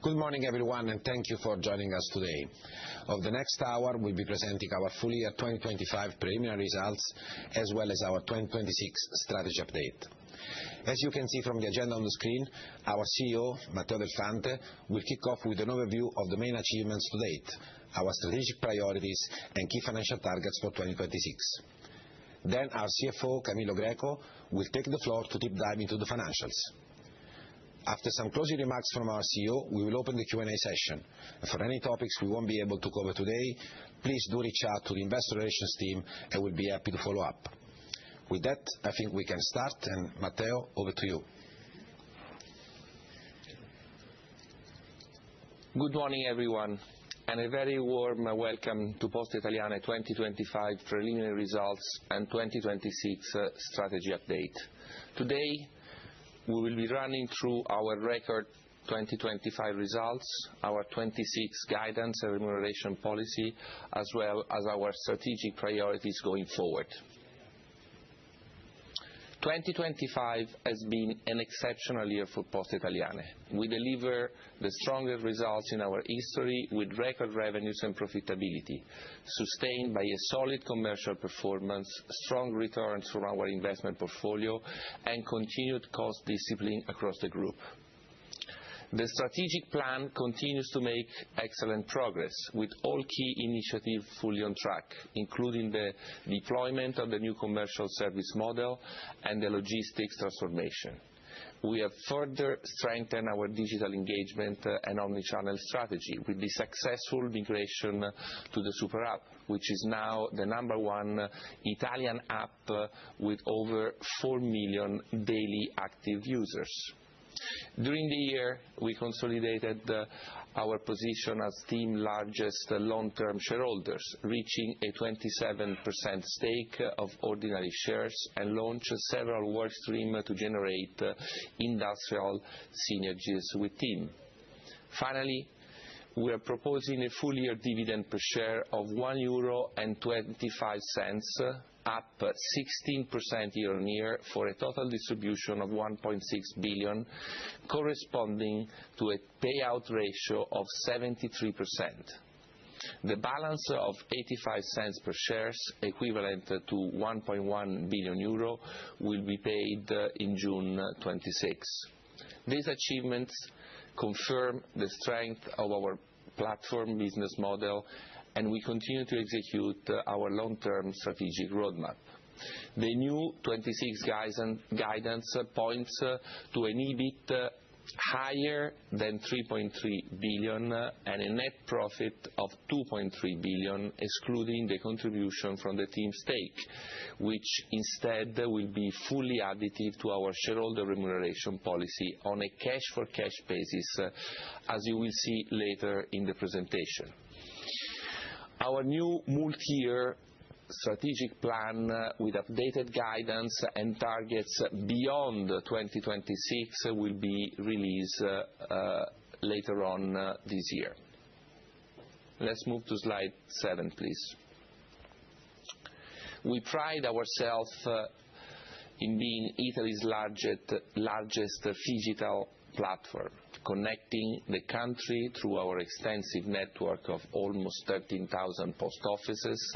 Good morning, everyone, and thank you for joining us today. Over the next hour, we'll be presenting our full year 2025 preliminary results, as well as our 2026 strategy update. As you can see from the agenda on the screen, our CEO, Matteo Del Fante, will kick off with an overview of the main achievements to date, our strategic priorities, and key financial targets for 2026. Then our CFO, Camillo Greco, will take the floor to deep dive into the financials. After some closing remarks from our CEO, we will open the Q&A session. For any topics we won't be able to cover today, please do reach out to the Investor Relations team, and we'll be happy to follow up. With that, I think we can start, and Matteo, over to you. Good morning, everyone, and a very warm welcome to Poste Italiane 2025 preliminary results and 2026 strategy update. Today, we will be running through our record 2025 results, our 26 guidance and remuneration policy, as well as our strategic priorities going forward. 2025 has been an exceptional year for Poste Italiane. We deliver the strongest results in our history with record revenues and profitability, sustained by a solid commercial performance, strong returns from our investment portfolio, and continued cost discipline across the group. The strategic plan continues to make excellent progress, with all key initiatives fully on track, including the deployment of the new commercial service model and the logistics transformation. We have further strengthened our digital engagement and omnichannel strategy with the successful migration to the Super App, which is now the #1 Italian app with over 4 million daily active users. During the year, we consolidated our position as TIM's largest long-term shareholders, reaching a 27% stake of ordinary shares and launched several work streams to generate industrial synergies with TIM. Finally, we are proposing a full-year dividend per share of €1.25, up 16% year-on-year, for a total distribution of 1.6 billion, corresponding to a payout ratio of 73%. The balance of 85 cents per share, equivalent to 1.1 billion euro, will be paid in June 26. These achievements confirm the strength of our platform business model, and we continue to execute our long-term strategic roadmap. The new 26 guidance points to an EBIT higher than 3.3 billion and a net profit of 2.3 billion, excluding the contribution from the TIM stake, which instead will be fully additive to our shareholder remuneration policy on a cash-for-cash basis, as you will see later in the presentation. Our new multi-year strategic plan with updated guidance and targets beyond 2026 will be released later on this year. Let's move to slide 7, please. We pride ourselves in being Italy's largest phygital platform, connecting the country through our extensive network of almost 13,000 post offices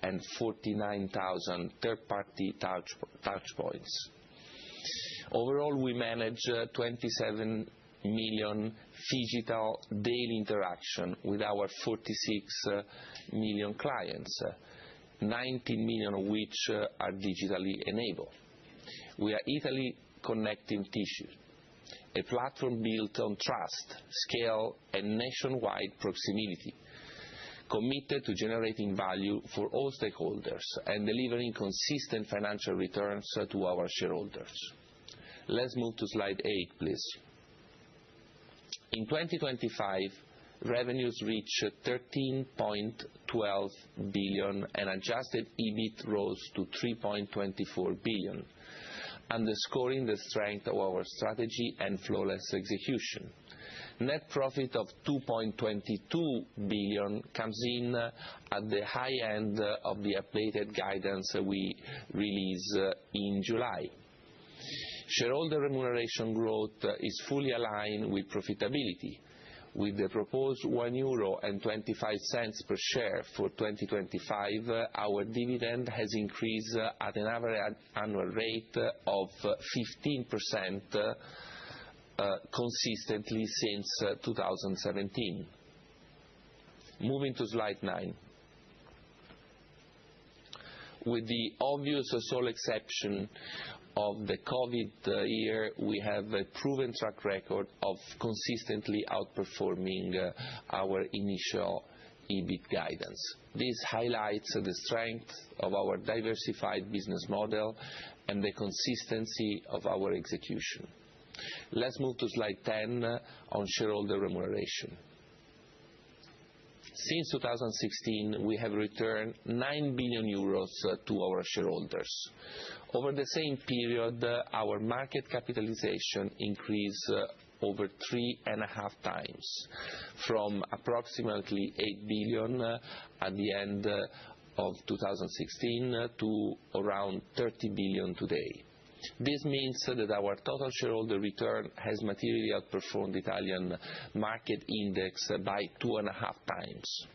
and 49,000 third-party touchpoints. Overall, we manage 27 million phygital daily interaction with our 46 million clients, 19 million of which are digitally enabled. We are Italy Connecting Tissue, a platform built on trust, scale, and nationwide proximity, committed to generating value for all stakeholders and delivering consistent financial returns to our shareholders. Let's move to slide 8, please. In 2025, revenues reached 13.12 billion and adjusted EBIT rose to 3.24 billion, underscoring the strength of our strategy and flawless execution. Net profit of 2.22 billion comes in at the high end of the updated guidance we released in July. Shareholder remuneration growth is fully aligned with profitability, With the proposed €1.25 per share for 2025, our dividend has increased at an average annual rate of 15% consistently since 2017. Moving to slide 9. With the obvious sole exception of the COVID year, we have a proven track record of consistently outperforming our initial EBIT guidance. This highlights the strength of our diversified business model and the consistency of our execution. Let's move to slide 10 on shareholder remuneration. Since 2016, we have returned €9 billion to our shareholders. Over the same period, our market capitalization increased over 3.5 times, from approximately €8 billion at the end of 2016 to around €30 billion today. This means that our total shareholder return has materially outperformed the Italian market index by 2.5 times.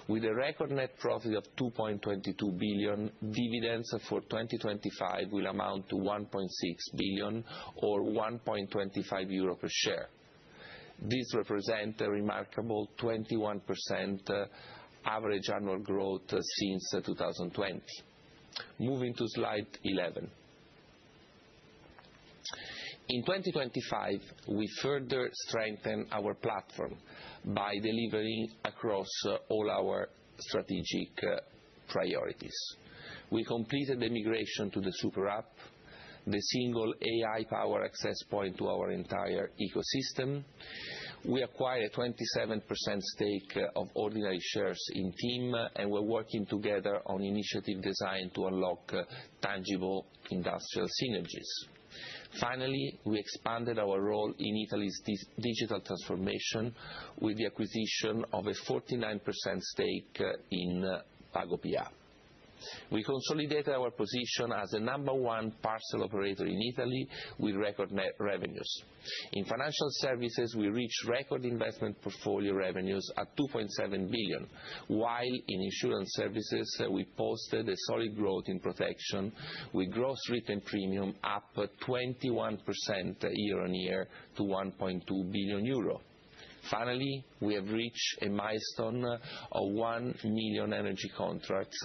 With a record net profit of €2.22 billion, dividends for 2025 will amount to €1.6 billion or €1.25 per share. This represents a remarkable 21% average annual growth since 2020. Moving to slide 11. In 2025, we further strengthened our platform by delivering across all our strategic priorities. We completed the migration to the Super App, the single AI-powered access point to our entire ecosystem. We acquired a 27% stake of ordinary shares in TIM, and we're working together on initiatives designed to unlock tangible industrial synergies. Finally, we expanded our role in Italy's digital transformation with the acquisition of a 49% stake in PagoPA. We consolidated our position as the #1 parcel operator in Italy with record net revenues. In financial services, we reached record investment portfolio revenues at €2.7 billion, while in insurance services we posted a solid growth in protection with gross written premium up 21% year-on-year to €1.2 billion. Finally, we have reached a milestone of 1 million energy contracts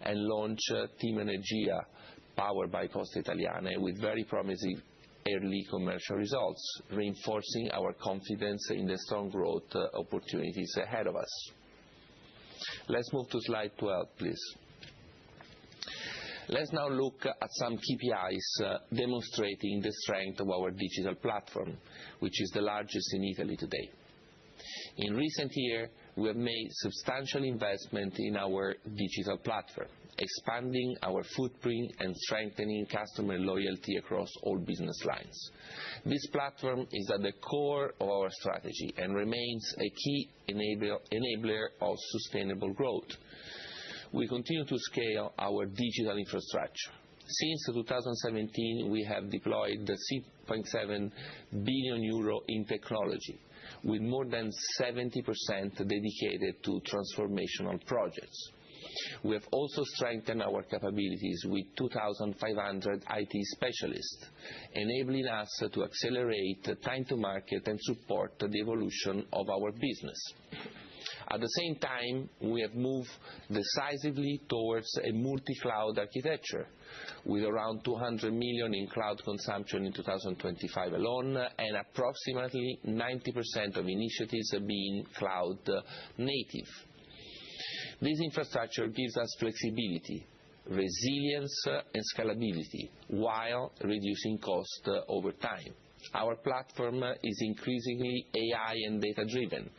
and launched Team Energia, powered by Poste Italiane, with very promising early commercial results, reinforcing our confidence in the strong growth opportunities ahead of us. Let's move to slide 12, please. Let's now look at some KPIs demonstrating the strength of our digital platform, which is the largest in Italy today. In recent years, we have made substantial investment in our digital platform, expanding our footprint and strengthening customer loyalty across all business lines. This platform is at the core of our strategy and remains a key enabler of sustainable growth. We continue to scale our digital infrastructure. Since 2017, we have deployed €6.7 billion in technology, with more than 70% dedicated to transformational projects. We have also strengthened our capabilities with 2,500 IT specialists, enabling us to accelerate time to market and support the evolution of our business. At the same time, we have moved decisively towards a multi-cloud architecture, with around 200 million in cloud consumption in 2025 alone, and approximately 90% of initiatives being cloud native. This infrastructure gives us flexibility, resilience, and scalability, while reducing cost over time. Our platform is increasingly AI and data-driven,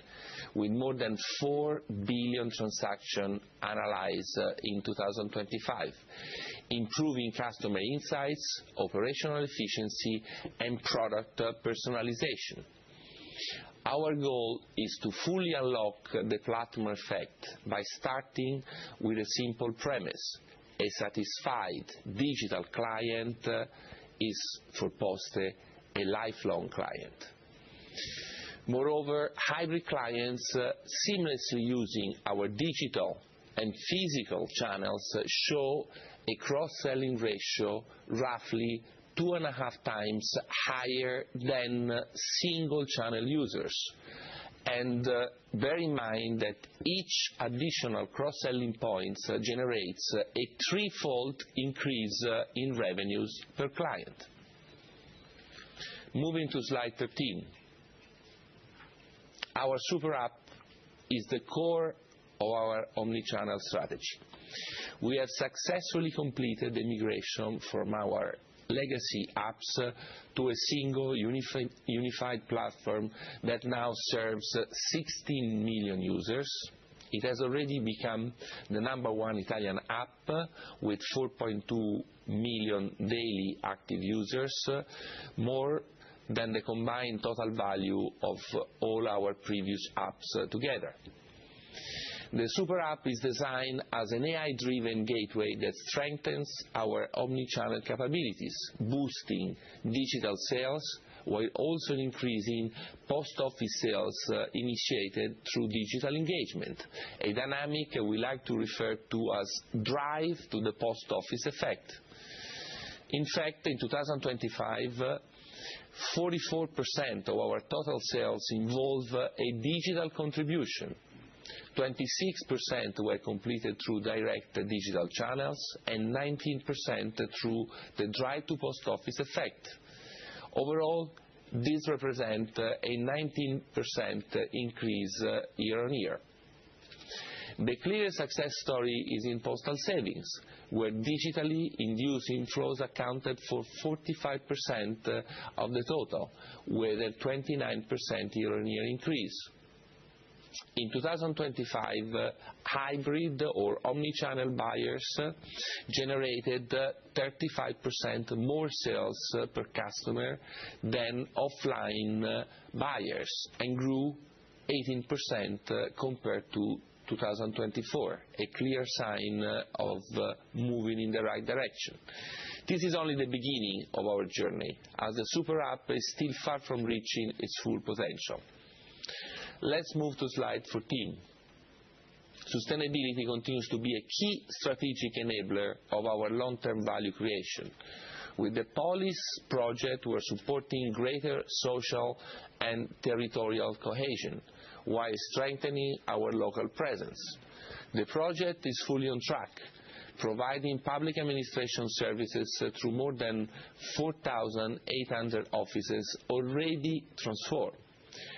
with more than 4 billion transactions analyzed in 2025, improving customer insights, operational efficiency, and product personalization. Our goal is to fully unlock the platform effect by starting with a simple premise: a satisfied digital client is, for Poste, a lifelong client. Moreover, hybrid clients seamlessly using our digital and physical channels show a cross-selling ratio roughly 2.5 times higher than single-channel users. And bear in mind that each additional cross-selling point generates a threefold increase in revenues per client. Moving to slide 13. Our super app is the core of our omnichannel strategy. We have successfully completed the migration from our legacy apps to a single unified platform that now serves 16 million users. It has already become the #1 Italian app with 4.2 million daily active users, more than the combined total value of all our previous apps together. The super app is designed as an AI-driven gateway that strengthens our omni-channel capabilities, boosting digital sales while also increasing post office sales initiated through digital engagement, a dynamic we like to refer to as drive to the post office effect. In fact, in 2025, 44% of our total sales involve a digital contribution. 26% were completed through direct digital channels and 19% through the drive to post office effect. Overall, this represents a 19% increase year on year. The clear success story is in postal savings, where digitally induced inflows accounted for 45% of the total, with a 29% year-on-year increase. In 2025, hybrid or omni-channel buyers generated 35% more sales per customer than offline buyers and grew 18% compared to 2024, a clear sign of moving in the right direction. This is only the beginning of our journey, as the super app is still far from reaching its full potential. Let's move to slide 14. Sustainability continues to be a key strategic enabler of our long-term value creation. With the Polis project, we're supporting greater social and territorial cohesion while strengthening our local presence. The project is fully on track, providing public administration services through more than 4,800 offices already transformed.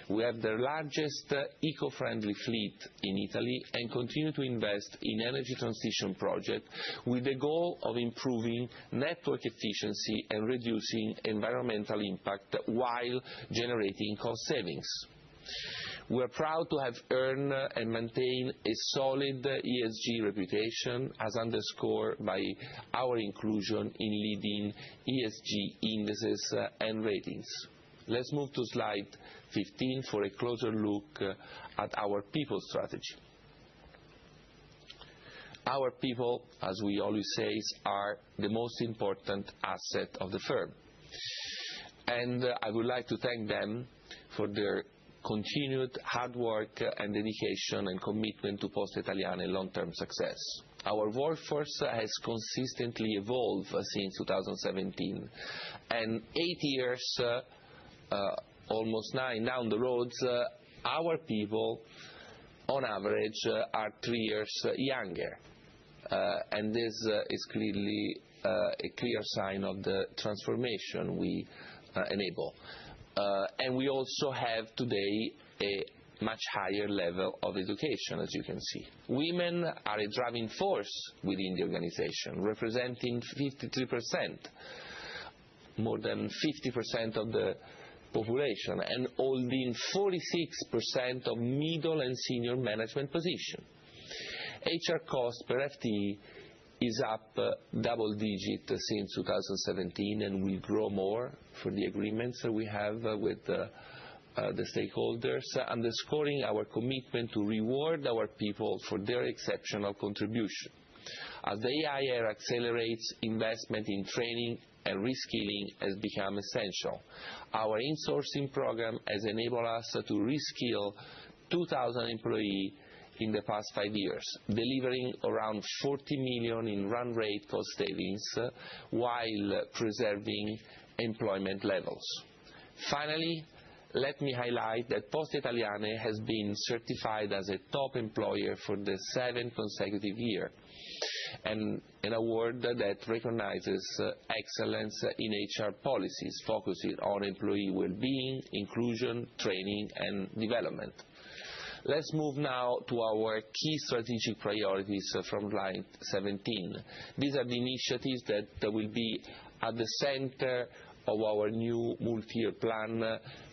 We have the largest eco-friendly fleet in Italy and continue to invest in energy transition projects with the goal of improving network efficiency and reducing environmental impact while generating cost savings. We are proud to have earned and maintained a solid ESG reputation, as underscored by our inclusion in leading ESG indices and ratings. Let's move to slide 15 for a closer look at our people strategy. Our people, as we always say, are the most important asset of the firm. And I would like to thank them for their continued hard work and dedication and commitment to Poste Italiane long-term success. Our workforce has consistently evolved since 2017, and 8 years, almost 9 down the road, our people, on average, are 3 years younger. And this is clearly a clear sign of the transformation we enable. And we also have today a much higher level of education, as you can see. Women are a driving force within the organization, representing 53%, more than 50% of the population, and holding 46% of middle and senior management positions. HR cost per FTE is up double-digit since 2017 and will grow more for the agreements that we have with the stakeholders, underscoring our commitment to reward our people for their exceptional contribution. As the AI era accelerates investment in training and reskilling has become essential. Our insourcing program has enabled us to reskill 2,000 employees in the past 5 years, delivering around 40 million in run rate cost savings while preserving employment levels. Finally, let me highlight that Poste Italiane has been certified as a top employer for the 7th consecutive year, and an award that recognizes excellence in HR policies, focusing on employee well-being, inclusion, training and development. Let's move now to our key strategic priorities from line 17. These are the initiatives that will be at the center of our new multi-year plan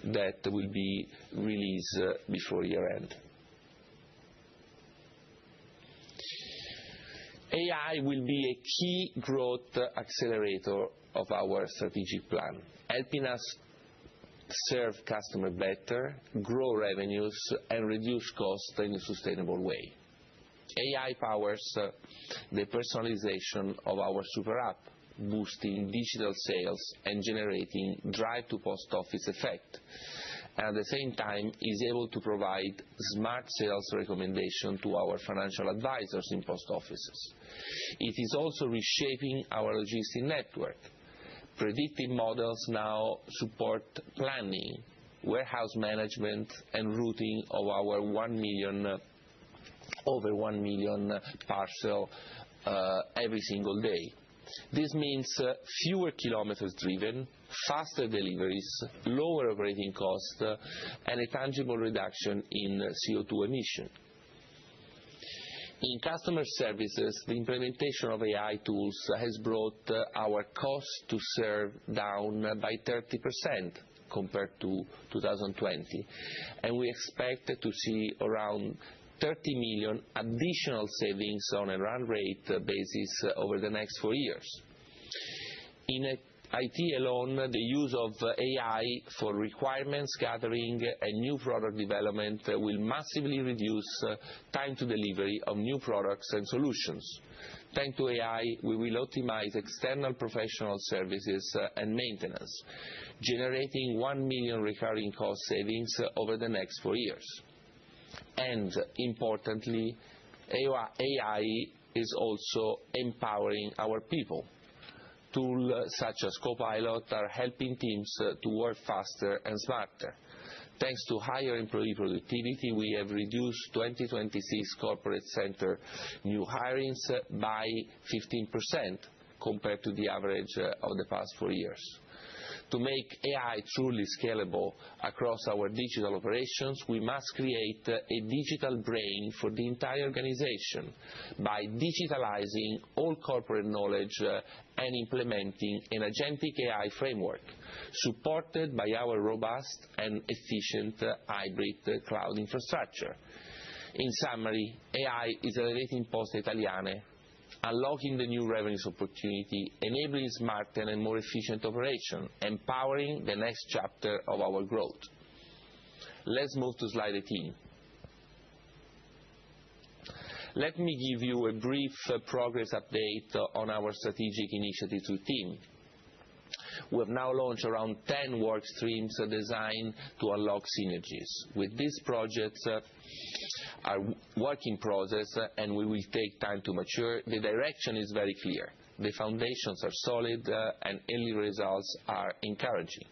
that will be released before year-end. AI will be a key growth accelerator of our strategic plan, helping us serve customers better, grow revenues, and reduce costs in a sustainable way. AI powers the personalization of our super app, boosting digital sales and generating drive to post office effect, and at the same time is able to provide smart sales recommendation to our financial advisors in post offices. It is also reshaping our logistic network. Predictive models now support planning, warehouse management and routing of our over 1 million parcels every single day. This means fewer kilometers driven, faster deliveries, lower operating costs, and a tangible reduction in CO2 emission. In customer services, the implementation of AI tools has brought our cost to serve down by 30% compared to 2020, and we expect to see around 30 million additional savings on a run rate basis over the next 4 years. In IT alone, the use of AI for requirements gathering and new product development will massively reduce time to delivery of new products and solutions. Thanks to AI, we will optimize external professional services and maintenance, generating 1 million recurring cost savings over the next 4 years. And importantly, AI is also empowering our people. Tools such as Copilot are helping teams to work faster and smarter. Thanks to higher employee productivity, we have reduced 2026 corporate center new hirings by 15% compared to the average of the past 4 years. To make AI truly scalable across our digital operations, we must create a digital brain for the entire organization by digitalizing all corporate knowledge and implementing an agentic AI framework, supported by our robust and efficient hybrid cloud infrastructure. In summary, AI is elevating Poste Italiane, unlocking the new revenues opportunity, enabling smarter and more efficient operation, empowering the next chapter of our growth. Let's move to slide 18. Let me give you a brief progress update on our strategic initiatives with team. We have now launched around 10 work streams designed to unlock synergies. With these projects are work in process and we will take time to mature, the direction is very clear. The foundations are solid and early results are encouraging.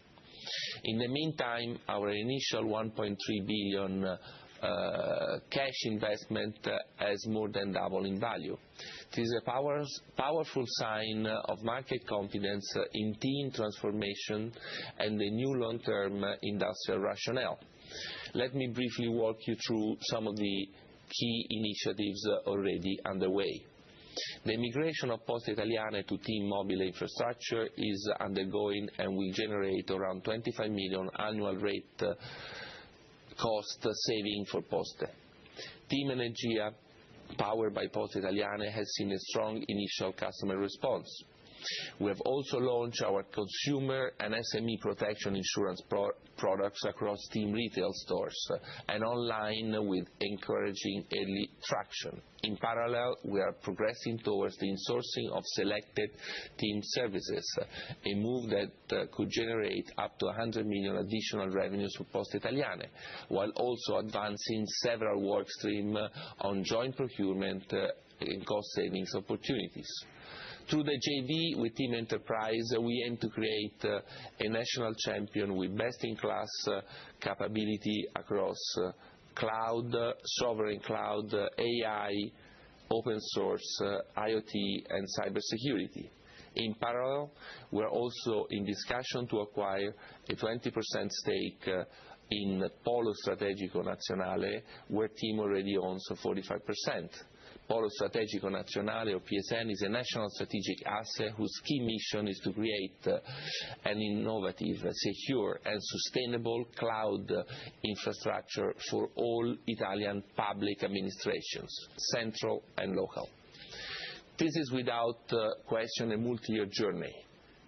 In the meantime, our initial 1.3 billion cash investment has more than doubled in value. It is a powerful sign of market confidence in team transformation and the new long-term industrial rationale. Let me briefly walk you through some of the key initiatives already underway. The migration of Poste Italiane to Team Mobile infrastructure is undergoing and will generate around 25 million annual rate cost saving for Poste. Team Energia, powered by Poste Italiane, has seen a strong initial customer response. We have also launched our consumer and SME protection insurance products across TIM retail stores and online with encouraging early traction. In parallel, we are progressing towards the insourcing of selected TIM services, a move that could generate up to 100 million additional revenues for Poste Italiane, while also advancing several work streams on joint procurement and cost savings opportunities. Through the JV with TIM Enterprise, we aim to create a national champion with best-in-class capability across cloud, sovereign cloud, AI, open source, IoT, and cybersecurity. In parallel, we are also in discussion to acquire a 20% stake in Polo Strategico Nazionale, where TIM already owns 45%. Polo Strategico Nazionale, or PSN, is a national strategic asset whose key mission is to create an innovative, secure and sustainable cloud infrastructure for all Italian public administrations, central and local. This is without question a multi-year journey.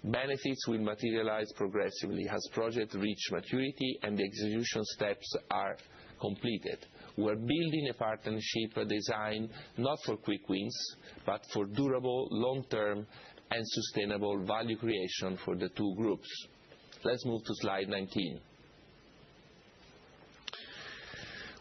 Benefits will materialize progressively as projects reach maturity and the execution steps are completed. We are building a partnership designed not for quick wins, but for durable, long-term and sustainable value creation for the two groups. Let's move to slide 19.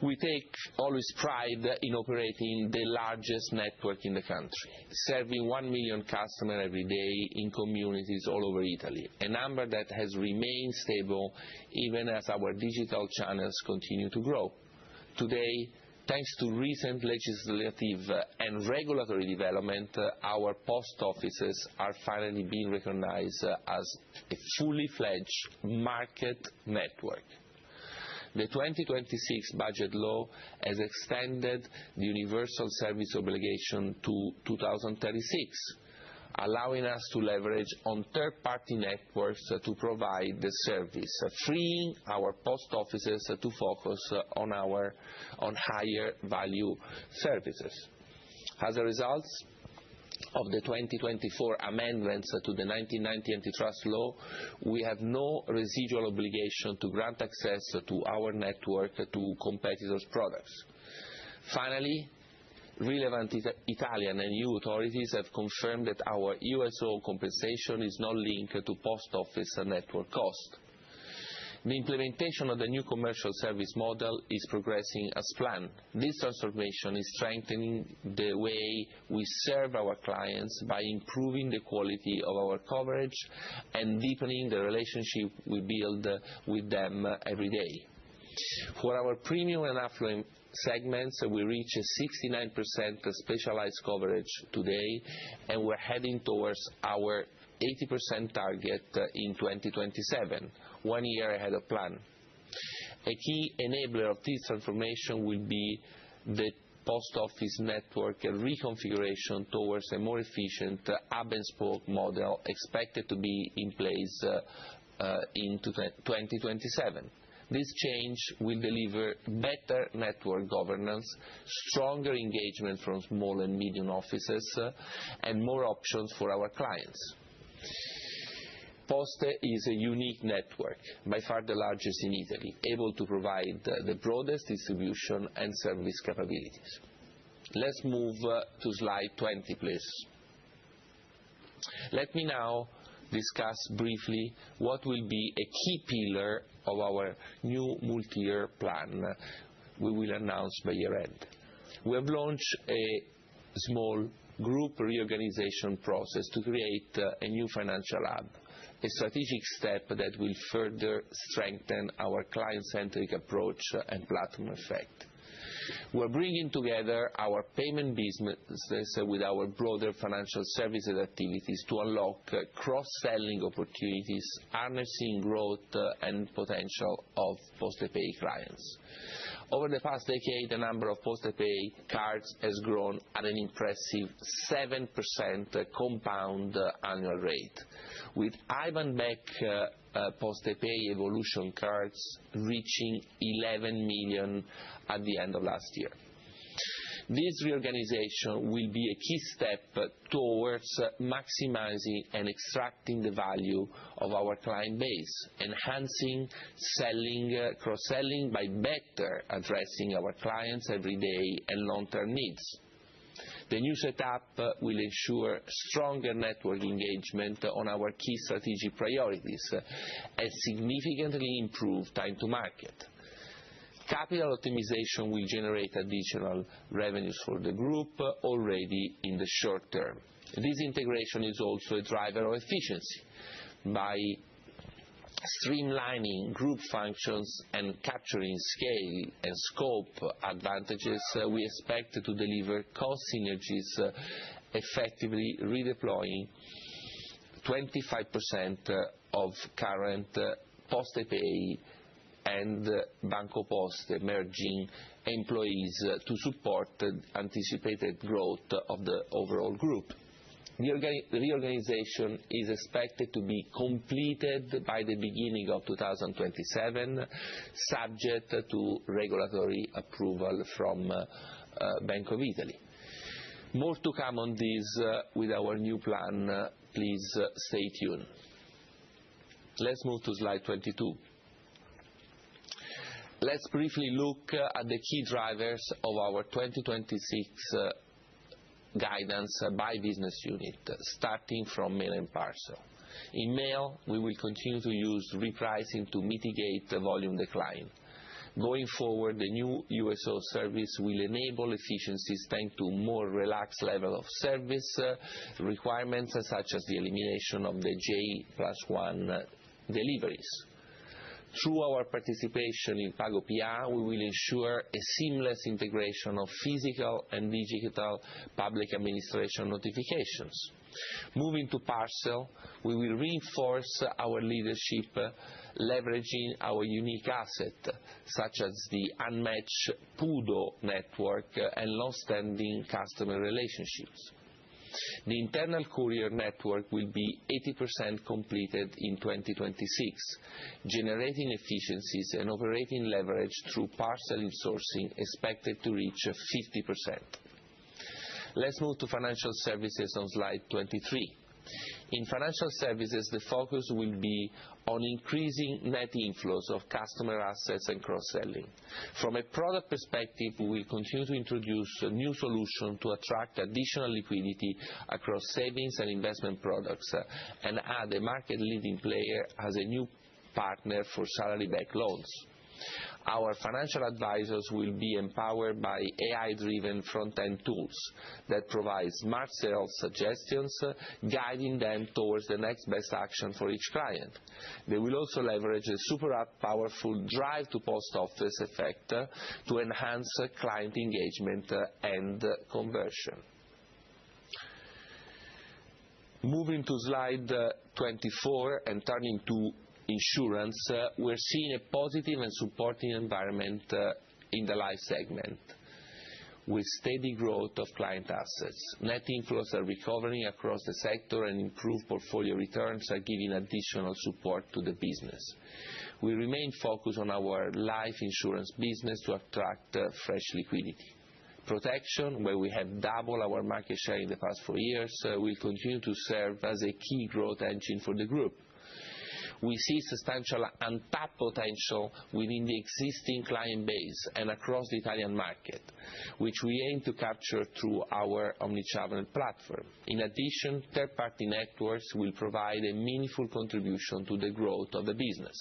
We take always pride in operating the largest network in the country, serving 1 million customers every day in communities all over Italy, a number that has remained stable even as our digital channels continue to grow. Today, thanks to recent legislative and regulatory development, our post offices are finally being recognized as a fully fledged market network. The 2026 budget law has extended the universal service obligation to 2036, allowing us to leverage on third-party networks to provide the service, freeing our post offices to focus on higher value services. As a result of the 2024 amendments to the 1990 antitrust law, we have no residual obligation to grant access to our network to competitors' products. Finally, relevant Italian and EU authorities have confirmed that our USO compensation is not linked to post office network cost. The implementation of the new commercial service model is progressing as planned. This transformation is strengthening the way we serve our clients by improving the quality of our coverage and deepening the relationship we build with them every day. For our premium and affluent segments, we reach a 69% specialized coverage today, and we're heading towards our 80% target in 2027, 1 year ahead of plan. A key enabler of this transformation will be the post office network reconfiguration towards a more efficient hub-and-spoke model expected to be in place in 2027. This change will deliver better network governance, stronger engagement from small and medium offices, and more options for our clients. Poste is a unique network, by far the largest in Italy, able to provide the broadest distribution and service capabilities. Let's move to slide 20, please. Let me now discuss briefly what will be a key pillar of our new multi-year plan we will announce by year-end. We have launched a small group reorganization process to create a new financial hub, a strategic step that will further strengthen our client-centric approach and platform effect. We are bringing together our payment business with our broader financial services activities to unlock cross-selling opportunities, harnessing growth and potential of PostePay clients. Over the past decade, the number of PostePay cards has grown at an impressive 7% compound annual rate, with IBAN back PostePay evolution cards reaching 11 million at the end of last year. This reorganization will be a key step towards maximizing and extracting the value of our client base, enhancing cross-selling by better addressing our clients' everyday and long-term needs. The new setup will ensure stronger network engagement on our key strategic priorities and significantly improve time to market. Capital optimization will generate additional revenues for the group already in the short term. This integration is also a driver of efficiency. By streamlining group functions and capturing scale and scope advantages, we expect to deliver cost synergies, effectively redeploying 25% of current Poste Pay and Banco Poste merging employees to support anticipated growth of the overall group. The reorganization is expected to be completed by the beginning of 2027, subject to regulatory approval from Bank of Italy. More to come on this with our new plan. Please stay tuned. Let's move to slide 22. Let's briefly look at the key drivers of our 2026 guidance by business unit, starting from Mail and Parcel. In Mail, we will continue to use repricing to mitigate the volume decline. Going forward, the new USO service will enable efficiencies thanks to more relaxed level of service requirements, such as the elimination of the J+1 deliveries. Through our participation in PagoPA, we will ensure a seamless integration of physical and digital public administration notifications. Moving to Parcel, we will reinforce our leadership, leveraging our unique asset, such as the unmatched PUDO network and long-standing customer relationships. The internal courier network will be 80% completed in 2026, generating efficiencies and operating leverage through parcel insourcing expected to reach 50%. Let's move to Financial Services on slide 23. In Financial Services, the focus will be on increasing net inflows of customer assets and cross-selling. From a product perspective, we will continue to introduce a new solution to attract additional liquidity across savings and investment products and add a market-leading player as a new partner for salary-backed loans. Our financial advisors will be empowered by AI-driven front-end tools that provide smart sales suggestions, guiding them towards the next best action for each client. They will also leverage a super powerful drive to post office effect to enhance client engagement and conversion. Moving to slide 24 and turning to Insurance, we're seeing a positive and supporting environment in the life segment, with steady growth of client assets. Net inflows are recovering across the sector, and improved portfolio returns are giving additional support to the business. We remain focused on our life insurance business to attract fresh liquidity. Protection, where we have doubled our market share in the past 4 years, will continue to serve as a key growth engine for the group. We see substantial untapped potential within the existing client base and across the Italian market, which we aim to capture through our omnichannel platform. In addition, third-party networks will provide a meaningful contribution to the growth of the business.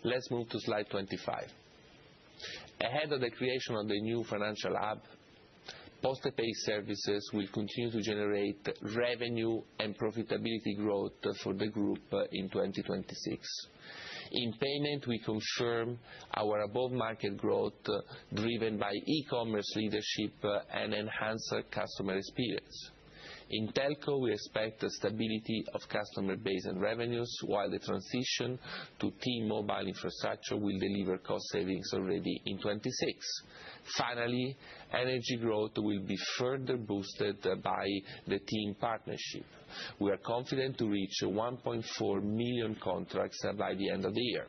Let's move to slide 25. Ahead of the creation of the new financial hub, Poste Pay services will continue to generate revenue and profitability growth for the group in 2026. In payment, we confirm our above-market growth driven by e-commerce leadership and enhanced customer experience. In telco, we expect a stability of customer base and revenues, while the transition to T-Mobile infrastructure will deliver cost savings already in 2026. Finally, energy growth will be further boosted by the TIM partnership. We are confident to reach 1.4 million contracts by the end of the year.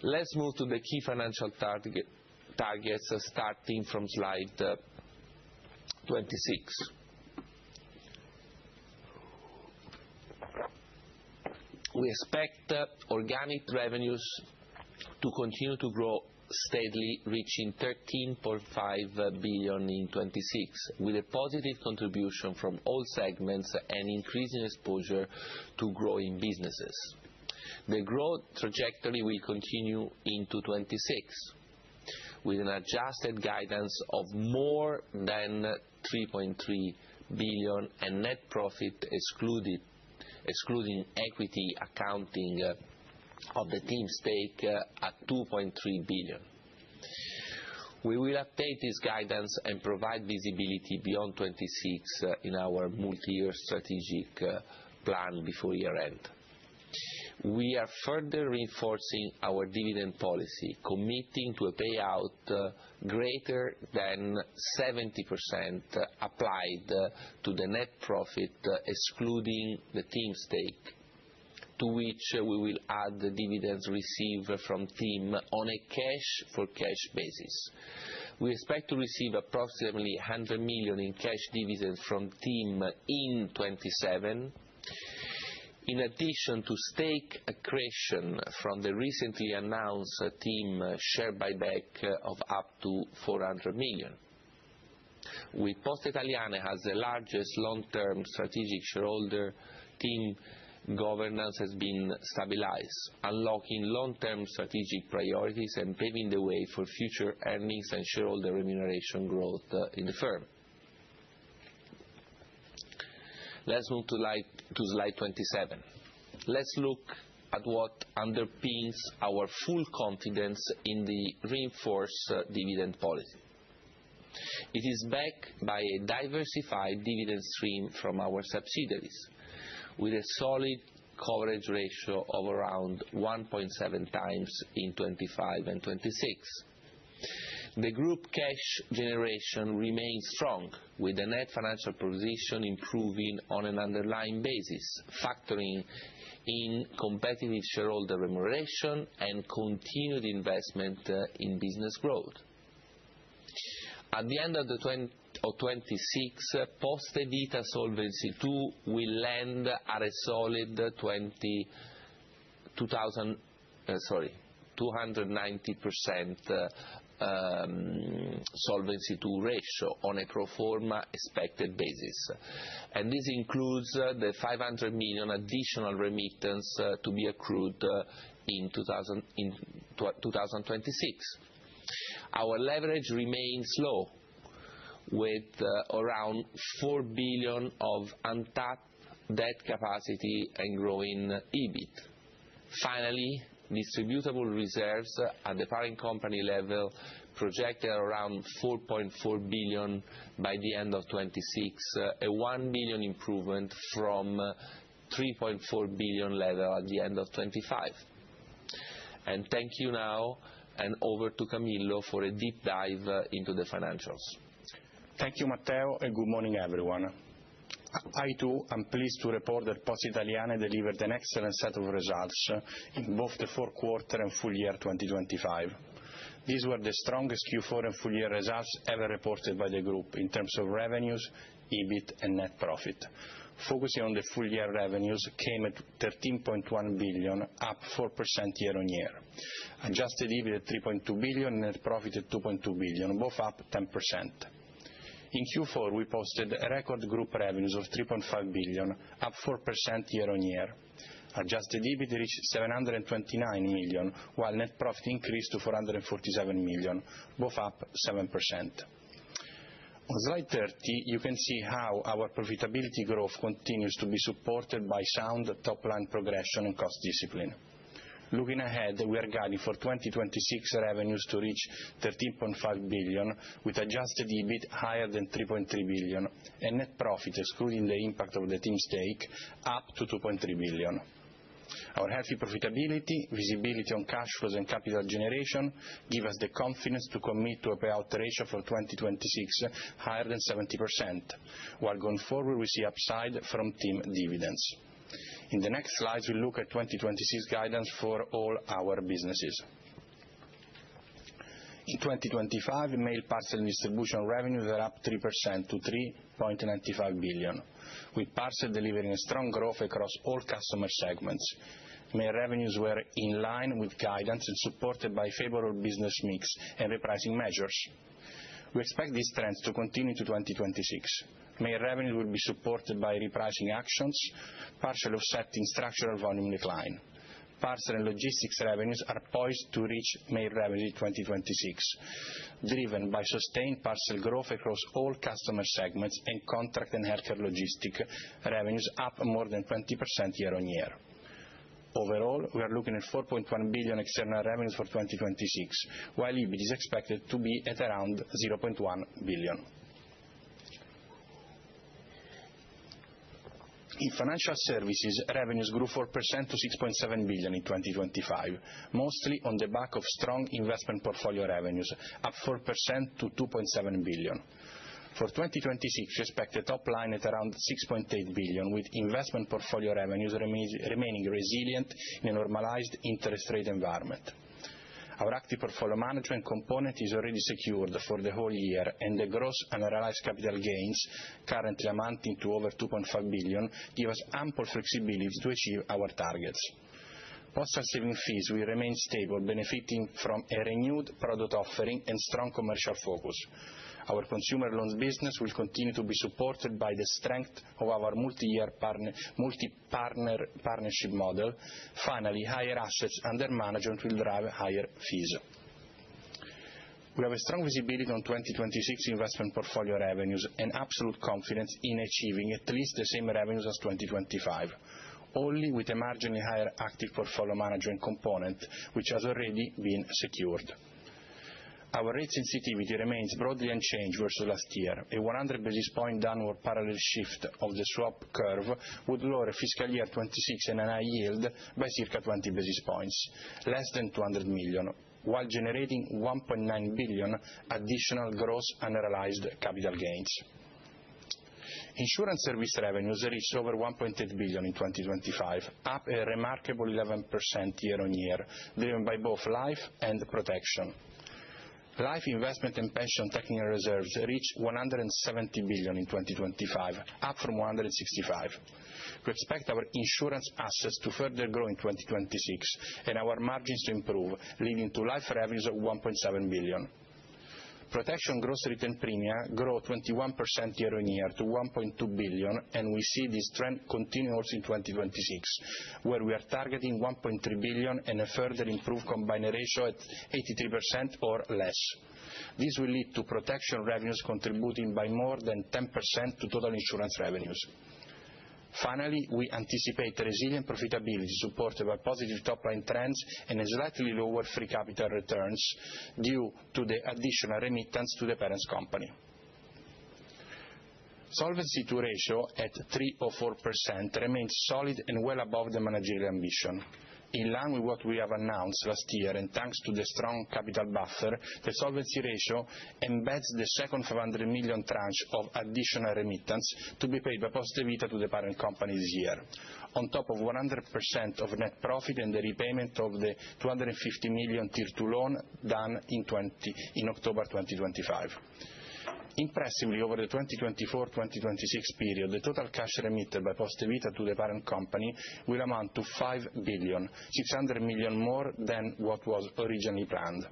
Let's move to the key financial targets starting from slide 26. We expect organic revenues to continue to grow steadily, reaching 13.5 billion in 26, with a positive contribution from all segments and increasing exposure to growing businesses. The growth trajectory will continue into 26, with an adjusted guidance of more than 3.3 billion and net profit excluding equity accounting of the team stake at 2.3 billion. We will update this guidance and provide visibility beyond 26 in our multi-year strategic plan before year-end. We are further reinforcing our dividend policy, committing to a payout greater than 70% applied to the net profit excluding the team stake, to which we will add the dividends received from team on a cash-for-cash basis. We expect to receive approximately 100 million in cash dividends from team in 27, in addition to stake accretion from the recently announced team share buyback of up to 400 million. With Poste Italiane as the largest long-term strategic shareholder, team governance has been stabilized, unlocking long-term strategic priorities and paving the way for future earnings and shareholder remuneration growth in the firm. Let's move to slide 27. Let's look at what underpins our full confidence in the reinforced dividend policy. It is backed by a diversified dividend stream from our subsidiaries, with a solid coverage ratio of around 1.7 times in 25 and 26. The group cash generation remains strong, with the net financial position improving on an underlying basis, factoring in competitive shareholder remuneration and continued investment in business growth. At the end of 26, Poste Vita Solvency II will land at a solid 290% Solvency II ratio on a pro forma expected basis, and this includes the 500 million additional remittance to be accrued in 2026. Our leverage remains low, with around 4 billion of untapped debt capacity and growing EBIT. Finally, distributable reserves at the parent company level projected around 4.4 billion by the end of 26, a 1 billion improvement from 3.4 billion level at the end of 25. And thank you now, and over to Camillo for a deep dive into the financials. Thank you, Matteo, and good morning, everyone. I too am pleased to report that Poste Italiane delivered an excellent set of results in both the fourth quarter and full year 2025. These were the strongest Q4 and full year results ever reported by the group in terms of revenues, EBIT and net profit. Focusing on the full year revenues came at 13.1 billion, up 4% year-on-year. Adjusted EBIT at 3.2 billion, net profit at 2.2 billion, both up 10%. In Q4, we posted record group revenues of 3.5 billion, up 4% year-on-year. Adjusted EBIT reached 729 million, while net profit increased to 447 million, both up 7%. On slide 30, you can see how our profitability growth continues to be supported by sound top-line progression and cost discipline. Looking ahead, we are guiding for 2026 revenues to reach 13.5 billion, with adjusted EBIT higher than 3.3 billion, and net profit, excluding the impact of the team stake, up to 2.3 billion. Our healthy profitability, visibility on cash flows and capital generation give us the confidence to commit to a payout ratio for 2026 higher than 70%, while going forward we see upside from team dividends. In the next slides, we'll look at 2026 guidance for all our businesses. In 2025, mail parcel and distribution revenues are up 3% to 3.95 billion, with parcel delivering a strong growth across all customer segments. Mail revenues were in line with guidance and supported by favorable business mix and repricing measures. We expect these trends to continue to 2026. Mail revenues will be supported by repricing actions, partially offsetting structural volume decline. Parcel and logistics revenues are poised to reach mail revenue in 2026, driven by sustained parcel growth across all customer segments and contract and healthcare logistics revenues up more than 20% year-on-year. Overall, we are looking at 4.1 billion external revenues for 2026, while EBIT is expected to be at around 0.1 billion. In financial services, revenues grew 4% to 6.7 billion in 2025, mostly on the back of strong investment portfolio revenues, up 4% to 2.7 billion. For 2026, we expect a top line at around 6.8 billion, with investment portfolio revenues remaining resilient in a normalized interest rate environment. Our active portfolio management component is already secured for the whole year, and the gross unrealized capital gains, currently amounting to over 2.5 billion, give us ample flexibility to achieve our targets. Postal saving fees will remain stable, benefiting from a renewed product offering and strong commercial focus. Our consumer loans business will continue to be supported by the strength of our multi-year partnership model. Finally, higher assets under management will drive higher fees. We have a strong visibility on 2026 investment portfolio revenues and absolute confidence in achieving at least the same revenues as 2025, only with a marginally higher active portfolio management component, which has already been secured. Our rate sensitivity remains broadly unchanged versus last year. A 100 basis point downward parallel shift of the swap curve would lower fiscal year 26 NII yield by circa 20 basis points, less than 200 million, while generating 1.9 billion additional gross unrealized capital gains. Insurance service revenues reached over 1.8 billion in 2025, up a remarkable 11% year-on-year, driven by both life and protection. Life investment and pension technical reserves reached 170 billion in 2025, up from 165. We expect our insurance assets to further grow in 2026 and our margins to improve, leading to life revenues of 1.7 billion. Protection gross written premia grow 21% year-on-year to 1.2 billion, and we see this trend continue also in 2026, where we are targeting 1.3 billion and a further improved combined ratio at 83% or less. This will lead to protection revenues contributing by more than 10% to total insurance revenues. Finally, we anticipate resilient profitability supported by positive top-line trends and a slightly lower free capital returns due to the additional remittance to the parent company. Solvency II ratio at 304% remains solid and well above the managerial ambition. In line with what we have announced last year, and thanks to the strong capital buffer, the solvency ratio embeds the second 500 million tranche of additional remittance to be paid by Poste Vita to the parent company this year, on top of 100% of net profit and the repayment of the 250 million Tier 2 loan done in October 2025. Impressively, over the 2024-2026 period, the total cash remitted by Poste Vita to the parent company will amount to 5 billion, 600 million more than what was originally planned.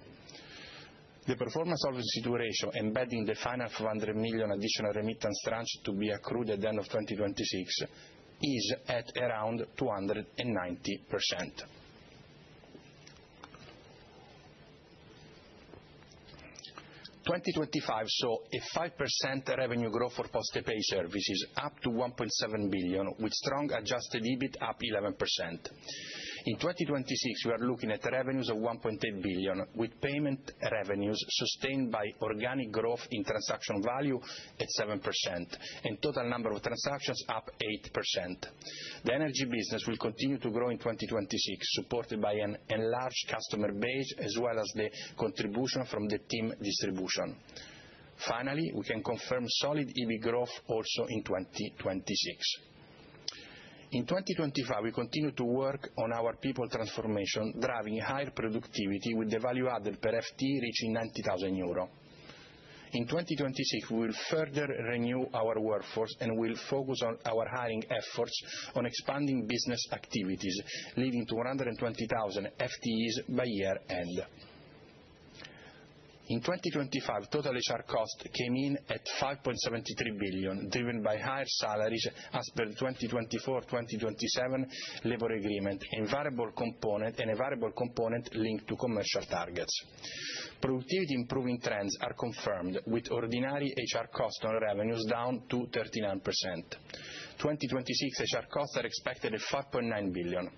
The pro forma solvency II ratio, embedding the final 500 million additional remittance tranche to be accrued at the end of 2026, is at around 290%. 2025 saw a 5% revenue growth for PostePay services, up to 1.7 billion, with strong adjusted EBIT up 11%. In 2026, we are looking at revenues of 1.8 billion, with payment revenues sustained by organic growth in transaction value at 7%, and total number of transactions up 8%. The energy business will continue to grow in 2026, supported by an enlarged customer base as well as the contribution from the TIM distribution. Finally, we can confirm solid EBIT growth also in 2026. In 2025, we continue to work on our people transformation, driving higher productivity with the value added per FTE reaching €90,000. In 2026, we will further renew our workforce and will focus on our hiring efforts on expanding business activities, leading to 120,000 FTEs by year end. In 2025, total HR cost came in at 5.73 billion, driven by higher salaries as per the 2024-2027 labour agreement and a variable component linked to commercial targets. Productivity improving trends are confirmed, with ordinary HR cost on revenues down to 39%. 2026 HR costs are expected at 5.9 billion.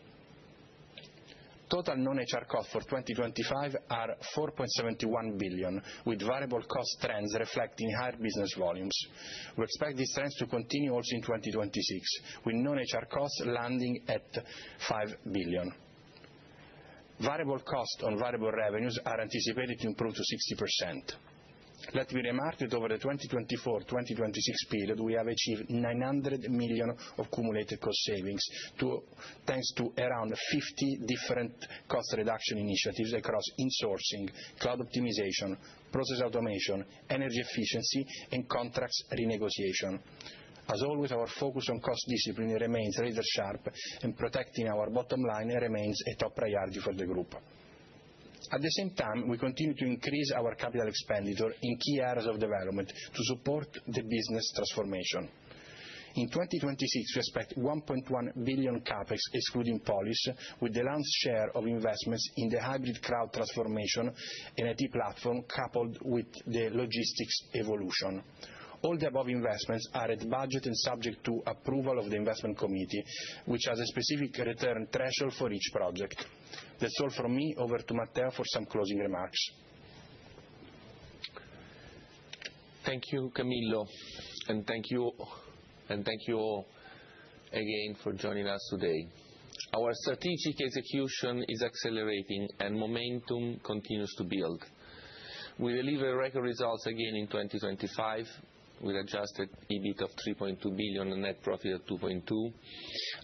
Total non-HR costs for 2025 are 4.71 billion, with variable cost trends reflecting higher business volumes. We expect these trends to continue also in 2026, with non-HR costs landing at 5 billion. Variable costs on variable revenues are anticipated to improve to 60%. Let me remark that over the 2024-2026 period, we have achieved 900 million of cumulated cost savings, thanks to around 50 different cost reduction initiatives across insourcing, cloud optimization, process automation, energy efficiency, and contracts renegotiation. As always, our focus on cost discipline remains razor sharp, and protecting our bottom line remains a top priority for the group. At the same time, we continue to increase our capital expenditure in key areas of development to support the business transformation. In 2026, we expect 1.1 billion capex excluding Polis, with the lion's share of investments in the hybrid cloud transformation and IT platform coupled with the logistics evolution. All the above investments are at budget and subject to approval of the investment committee, which has a specific return threshold for each project. That's all from me. Over to Matteo for some closing remarks. Thank you, Camillo, and thank you all again for joining us today. Our strategic execution is accelerating and momentum continues to build. We deliver record results again in 2025 with adjusted EBIT of 3.2 billion and net profit of 2.2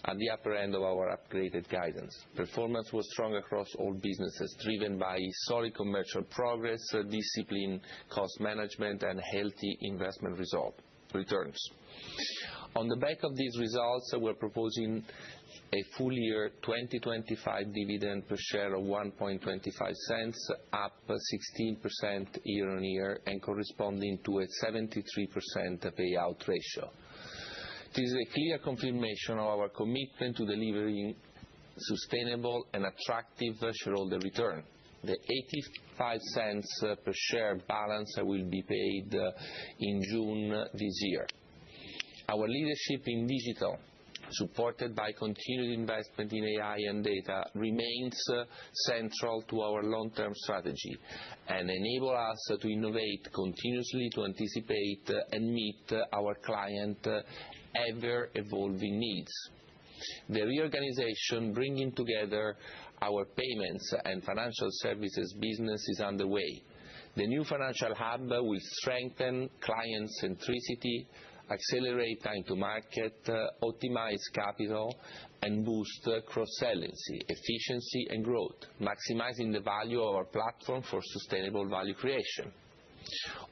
at the upper end of our upgraded guidance. Performance was strong across all businesses, driven by solid commercial progress, disciplined cost management, and healthy investment returns. On the back of these results, we're proposing a full year 2025 dividend per share of 1.25 up 16% year-on-year and corresponding to a 73% payout ratio. This is a clear confirmation of our commitment to delivering sustainable and attractive shareholder return. The 0.85 per share balance will be paid in June this year. Our leadership in digital, supported by continued investment in AI and data, remains central to our long-term strategy and enable us to innovate continuously to anticipate and meet our client ever-evolving needs. The reorganization bringing together our payments and financial services business is underway. The new financial hub will strengthen client centricity, accelerate time to market, optimize capital, and boost cross-selling, efficiency and growth, maximizing the value of our platform for sustainable value creation.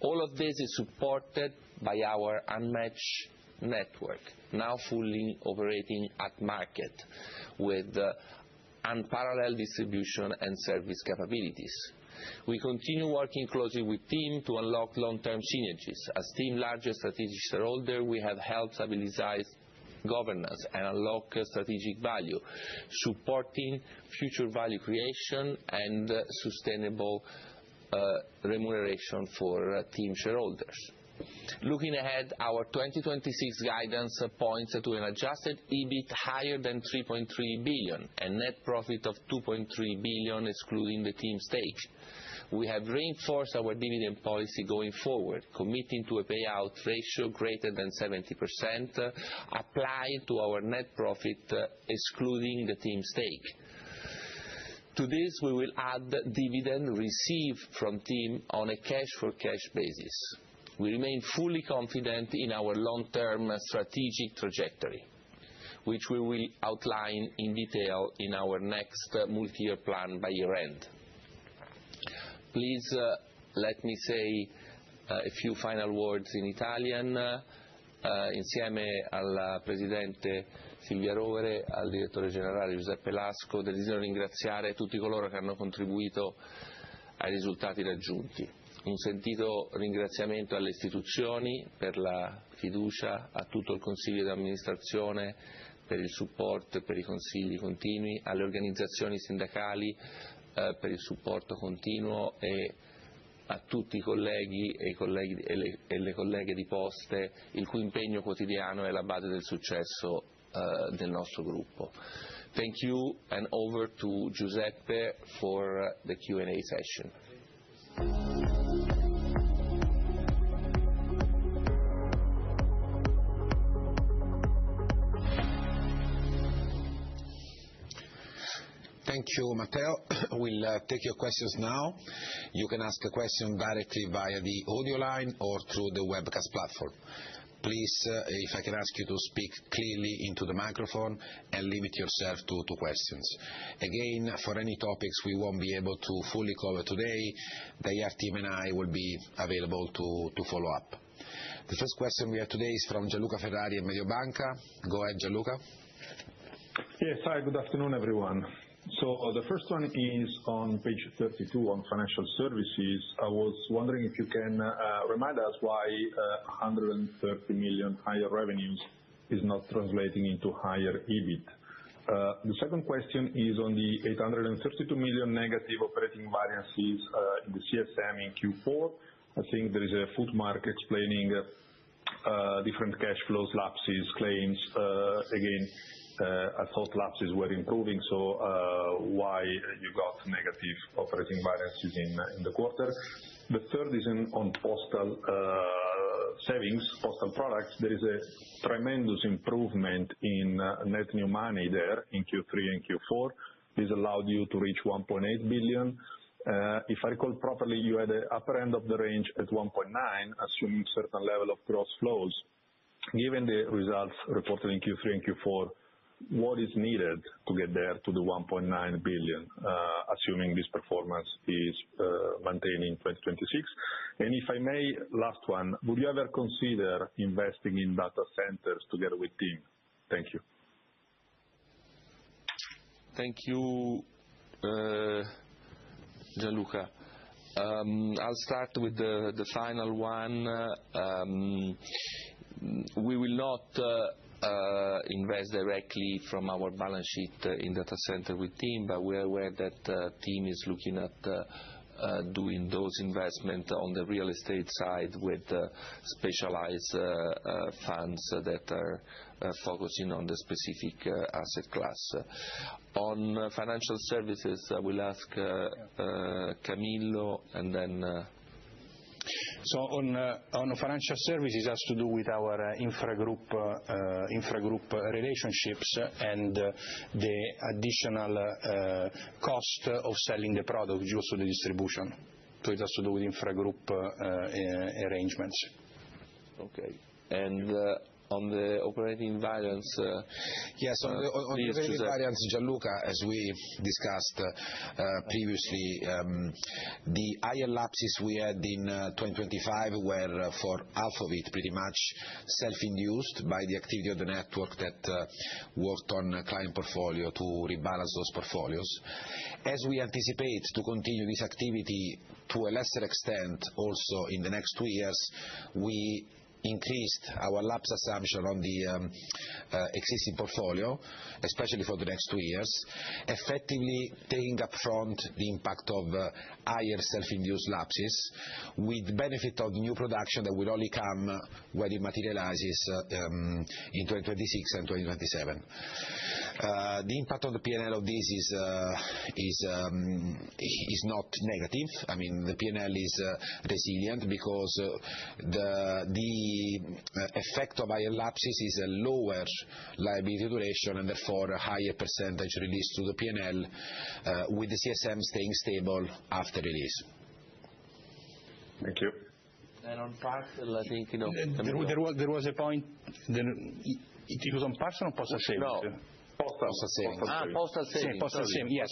All of this is supported by our unmatched network, now fully operating at market with unparalleled distribution and service capabilities. We continue working closely with TIM to unlock long-term synergies. As TIM's largest strategic shareholder, we have helped stabilize governance and unlock strategic value, supporting future value creation and sustainable remuneration for TIM shareholders. Looking ahead, our 2026 guidance points to an adjusted EBIT higher than 3.3 billion and net profit of 2.3 billion excluding the TIM stake. We have reinforced our dividend policy going forward, committing to a payout ratio greater than 70% applied to our net profit excluding the TIM stake. To this, we will add dividend received from TIM on a cash-for-cash basis. We remain fully confident in our long-term strategic trajectory. which we will outline in detail in our next multi-year plan by year-end. Please let me say a few final words in Italian. Insieme al Presidente Silvia Rovere, al Direttore Generale Giuseppe Lasco, desidero ringraziare tutti coloro che hanno contribuito ai risultati raggiunti. Un sentito ringraziamento alle istituzioni per la fiducia, a tutto il Consiglio di amministrazione per il supporto e per i consigli continui, alle organizzazioni sindacali per il supporto continuo e a tutti i colleghi e le colleghe di Poste, il cui impegno quotidiano è la base del successo del nostro gruppo. Thank you, and over to Giuseppe for the Q&A session. Thank you, Matteo. We'll take your questions now. You can ask a question directly via the audio line or through the webcast platform. Please, if I can ask you to speak clearly into the microphone and limit yourself to 2 questions. Again, for any topics we won't be able to fully cover today, the IR team and I will be available to follow up. The first question we have today is from Gianluca Ferrari at Mediobanca. Go ahead, Gianluca. Yes, hi, good afternoon, everyone. So the first one is on page 32 on financial services. I was wondering if you can remind us why 130 million higher revenues is not translating into higher EBIT. The second question is on the 832 million negative operating variances in the CSM in Q4. I think there is a footmark explaining different cash flows, lapses, claims. Again, I thought lapses were improving, so why you got negative operating variances in the quarter? The third is on postal savings, postal products. There is a tremendous improvement in net new money there in Q3 and Q4. This allowed you to reach 1.8 billion. If I recall properly, you had the upper end of the range at 1.9, assuming certain level of gross flows. Given the results reported in Q3 and Q4, what is needed to get there to the 1.9 billion, assuming this performance is maintained in 2026? And if I may, last one, would you ever consider investing in data centers together with TIM? Thank you. Thank you, Gianluca. I'll start with the final one. We will not invest directly from our balance sheet in data center with TIM, but we are aware that TIM is looking at doing those investments on the real estate side with specialized funds that are focusing on the specific asset class. On financial services, I will ask Camillo and then... So on financial services, it has to do with our infra-group relationships and the additional cost of selling the product due to the distribution. So it has to do with infra-group arrangements. Okay. And on the operating variance... Yes, on the operating variance, Gianluca, as we discussed previously, the higher lapses we had in 2025 were, for half of it, pretty much self-induced by the activity of the network that worked on client portfolio to rebalance those portfolios. As we anticipate to continue this activity to a lesser extent also in the next 2 years, we increased our lapse assumption on the existing portfolio, especially for the next 2 years, effectively taking up front the impact of higher self-induced lapses with benefit of new production that will only come when it materializes in 2026 and 2027. The impact on the P&L of this is not negative. I mean, the P&L is resilient because the effect of higher lapses is a lower liability duration and therefore a higher percentage released to the P&L with the CSM staying stable after release. Thank you. And on parcel, I think, there was a point, It was on parcel or postal savings? No. Postal savings. Postal savings. Postal savings, yes.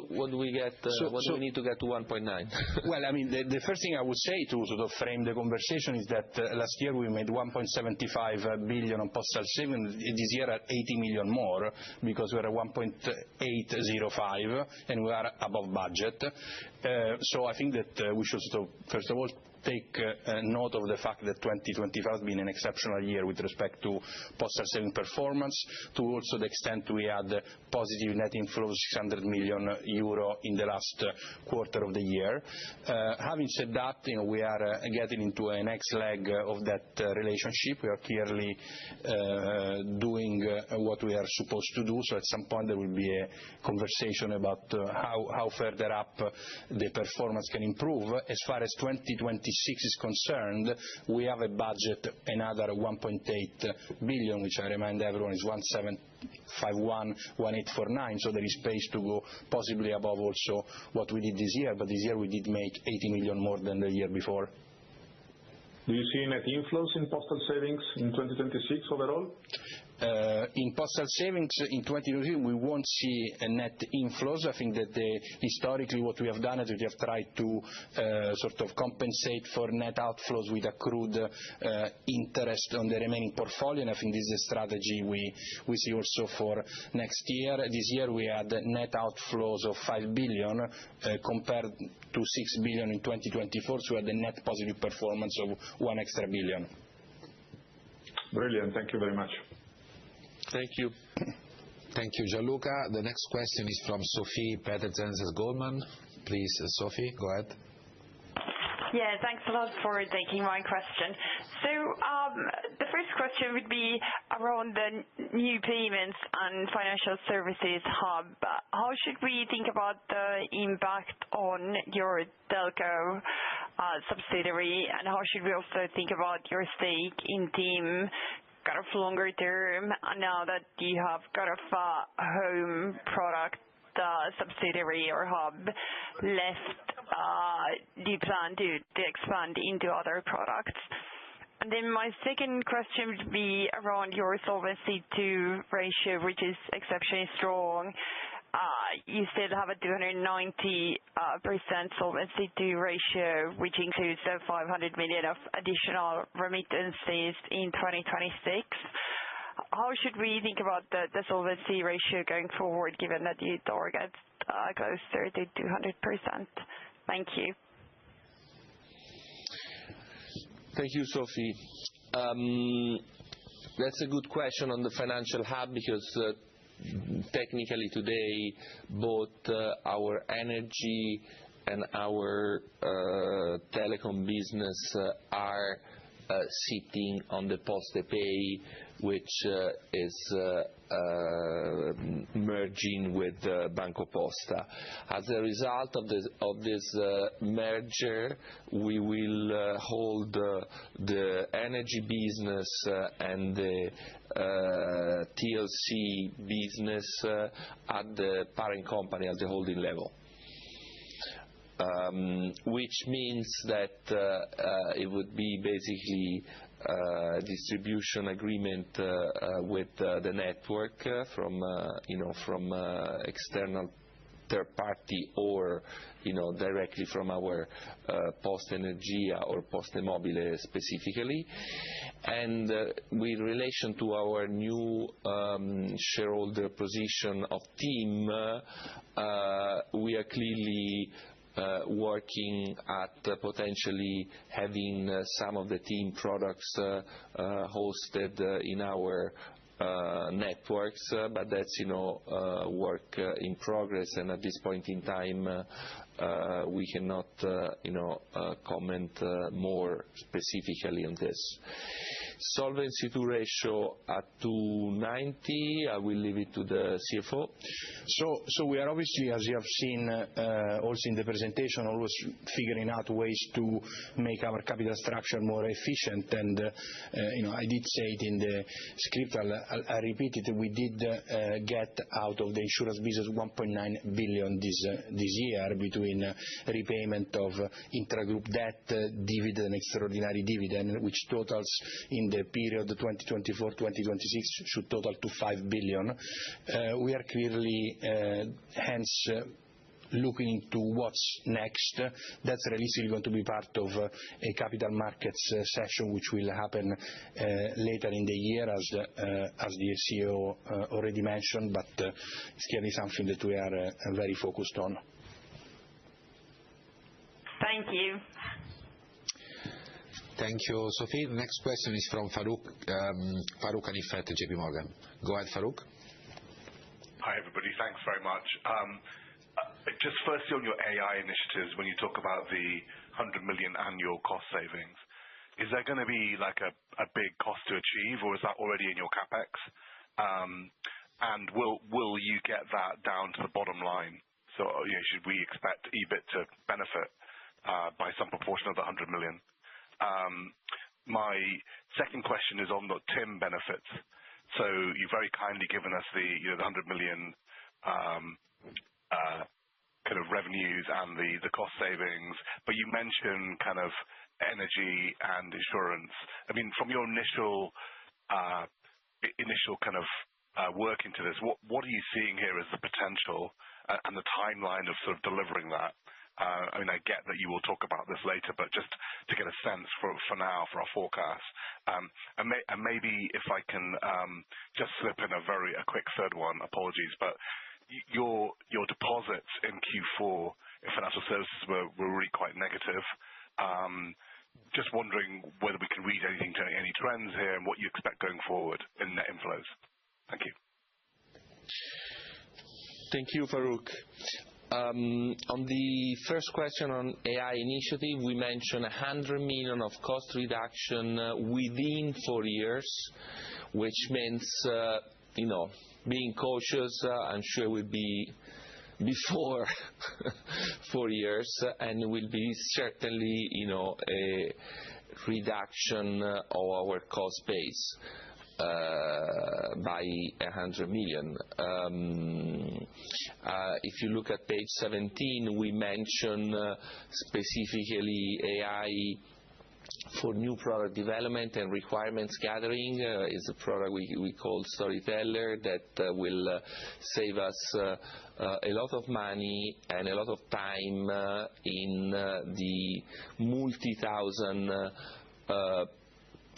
What do we get? What do we need to get to 1.9? Well, I mean, the first thing I would say to sort of frame the conversation is that last year we made 1.75 billion on postal savings. This year at 80 million more because we are at 1.805 and we are above budget. So I think that we should sort of, first of all, take note of the fact that 2025 has been an exceptional year with respect to postal saving performance, to also the extent we had positive net inflow of 600 million euro in the last quarter of the year. Having said that, we are getting into a next leg of that relationship. We are clearly doing what we are supposed to do, so at some point there will be a conversation about how further up the performance can improve. As far as 2026 is concerned, we have a budget another 1.8 billion, which I remind everyone is 1.751, 1.849, so there is space to go possibly above also what we did this year, but this year we did make 80 million more than the year before. Do you see net inflows in postal savings in 2026 overall? In postal savings in 2023 we won't see a net inflows. I think that historically what we have done is we have tried to sort of compensate for net outflows with accrued interest on the remaining portfolio, and I think this is a strategy we see also for next year. This year we had net outflows of 5 billion compared to 6 billion in 2024, so we had a net positive performance of 1 extra billion. Brilliant, thank you very much. Thank you. Thank you, Gianluca. The next question is from Sophie Peterzens at Goldman. Please, Sophie, go ahead. Yeah, thanks a lot for taking my question. So the first question would be around the new payments and financial services hub. How should we think about the impact on your telco subsidiary, and how should we also think about your stake in TIM kind of longer term, now that you have kind of a home product subsidiary or hub left? Do you plan to expand into other products? And then my second question would be around your Solvency II ratio, which is exceptionally strong. You still have a 290% Solvency II ratio, which includes the 500 million of additional remittances in 2026. How should we think about the Solvency ratio going forward, given that you target closer to 200%? Thank you. Thank you, Sophie. That's a good question on the financial hub, because technically today both our energy and our telecom business are sitting on the PostePay, which is merging with Banco Posta. As a result of this merger, we will hold the energy business and the TLC business at the parent company, at the holding level. Which means that it would be basically a distribution agreement with the network from external third party, or directly from our Poste Energia or Poste Mobile specifically. And with relation to our new shareholder position of TIM, we are clearly working at potentially having some of the TIM products hosted in our networks, but that's work in progress, and at this point in time we cannot comment more specifically on this. Solvency II ratio at 290, I will leave it to the CFO. So we are obviously, as you have seen also in the presentation, always figuring out ways to make our capital structure more efficient, and I did say it in the script, I repeat it, we did get out of the insurance business 1.9 billion this year, between repayment of intragroup debt, dividend, extraordinary dividend, which totals in in the period 2024-2026 should total to 5 billion. We are clearly, hence, looking to what's next. That's realistically going to be part of a capital markets session, which will happen later in the year, as the CEO already mentioned, but it's clearly something that we are very focused on. Thank you. Thank you, Sophie. The next question is from Farooq Hanif at JP Morgan. Go ahead, Farooq. Hi, everybody. Thanks very much. Just firstly on your AI initiatives, when you talk about the 100 million annual cost savings, is there going to be like a big cost to achieve, or is that already in your CapEx? And will you get that down to the bottom line? So should we expect EBIT to benefit by some proportion of the 100 million? My second question is on the TIM benefits. So you've very kindly given us the 100 million kind of revenues and the cost savings, but you mentioned kind of energy and insurance. I mean, from your initial kind of work into this, what are you seeing here as the potential and the timeline of sort of delivering that? I mean, I get that you will talk about this later, but just to get a sense for now for our forecast. And maybe if I can just slip in a quick third one, apologies, but your deposits in Q4 in financial services were really quite negative. Just wondering whether we can read any trends here and what you expect going forward in net inflows. Thank you. Thank you, Farooq. On the first question on AI initiative, we mentioned 100 million of cost reduction within 4 years, which means, being cautious. I'm sure it will be before 4 years, and it will be certainly, a reduction of our cost base by 100 million. If you look at page 17, we mention specifically AI for new product development and requirements gathering. Is a product we call Storyteller that will save us a lot of money and a lot of time in the multi-thousand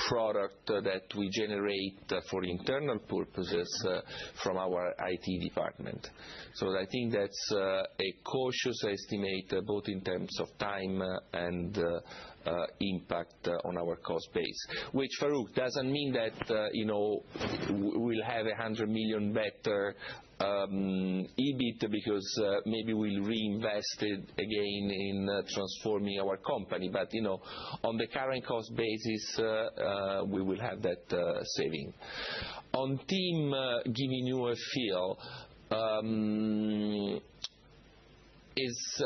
product that we generate for internal purposes from our IT department. So I think that's a cautious estimate both in terms of time and impact on our cost base, which, Farooq, doesn't mean that we'll have 100 million better EBIT because maybe we'll reinvest it again in transforming our company. But on the current cost basis, we will have that saving. On TIM, giving you a feel, is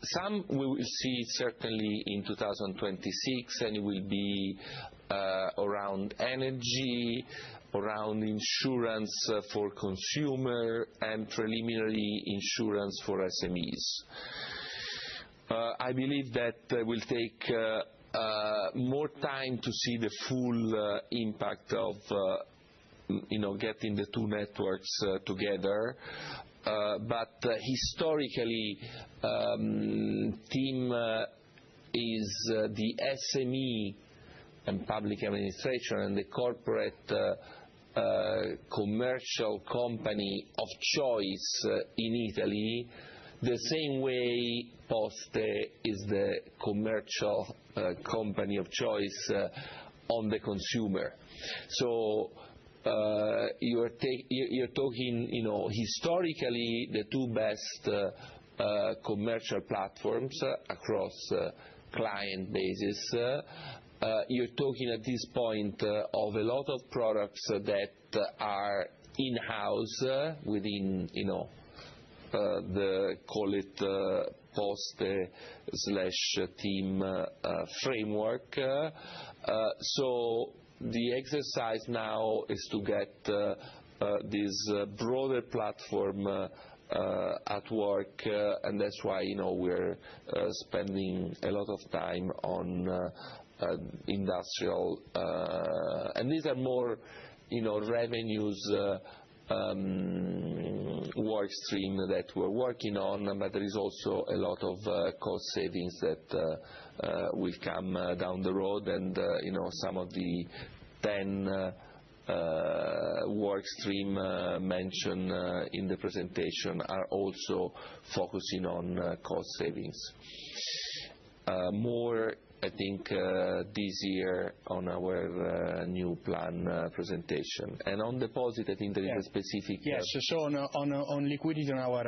some we will see certainly in 2026, and it will be around energy, around insurance for consumer, and preliminary insurance for SMEs. I believe that will take more time to see the full impact of getting the two networks together. But historically, TIM is the SME and public administration and the corporate commercial company of choice in Italy, the same way Poste is the commercial company of choice on the consumer. So you're talking, historically, the two best commercial platforms across client bases. You're talking at this point of a lot of products that are in-house within, the, call it, Poste/TIM framework. So the exercise now is to get this broader platform at work, and that's why we're spending a lot of time on industrial, and these are more revenues work stream that we're working on, but there is also a lot of cost savings that will come down the road, and some of the 10 work stream mentioned in the presentation are also focusing on cost savings. More, I think, this year on our new plan presentation. And on deposit, I think there is a specific... Yes, so on liquidity on our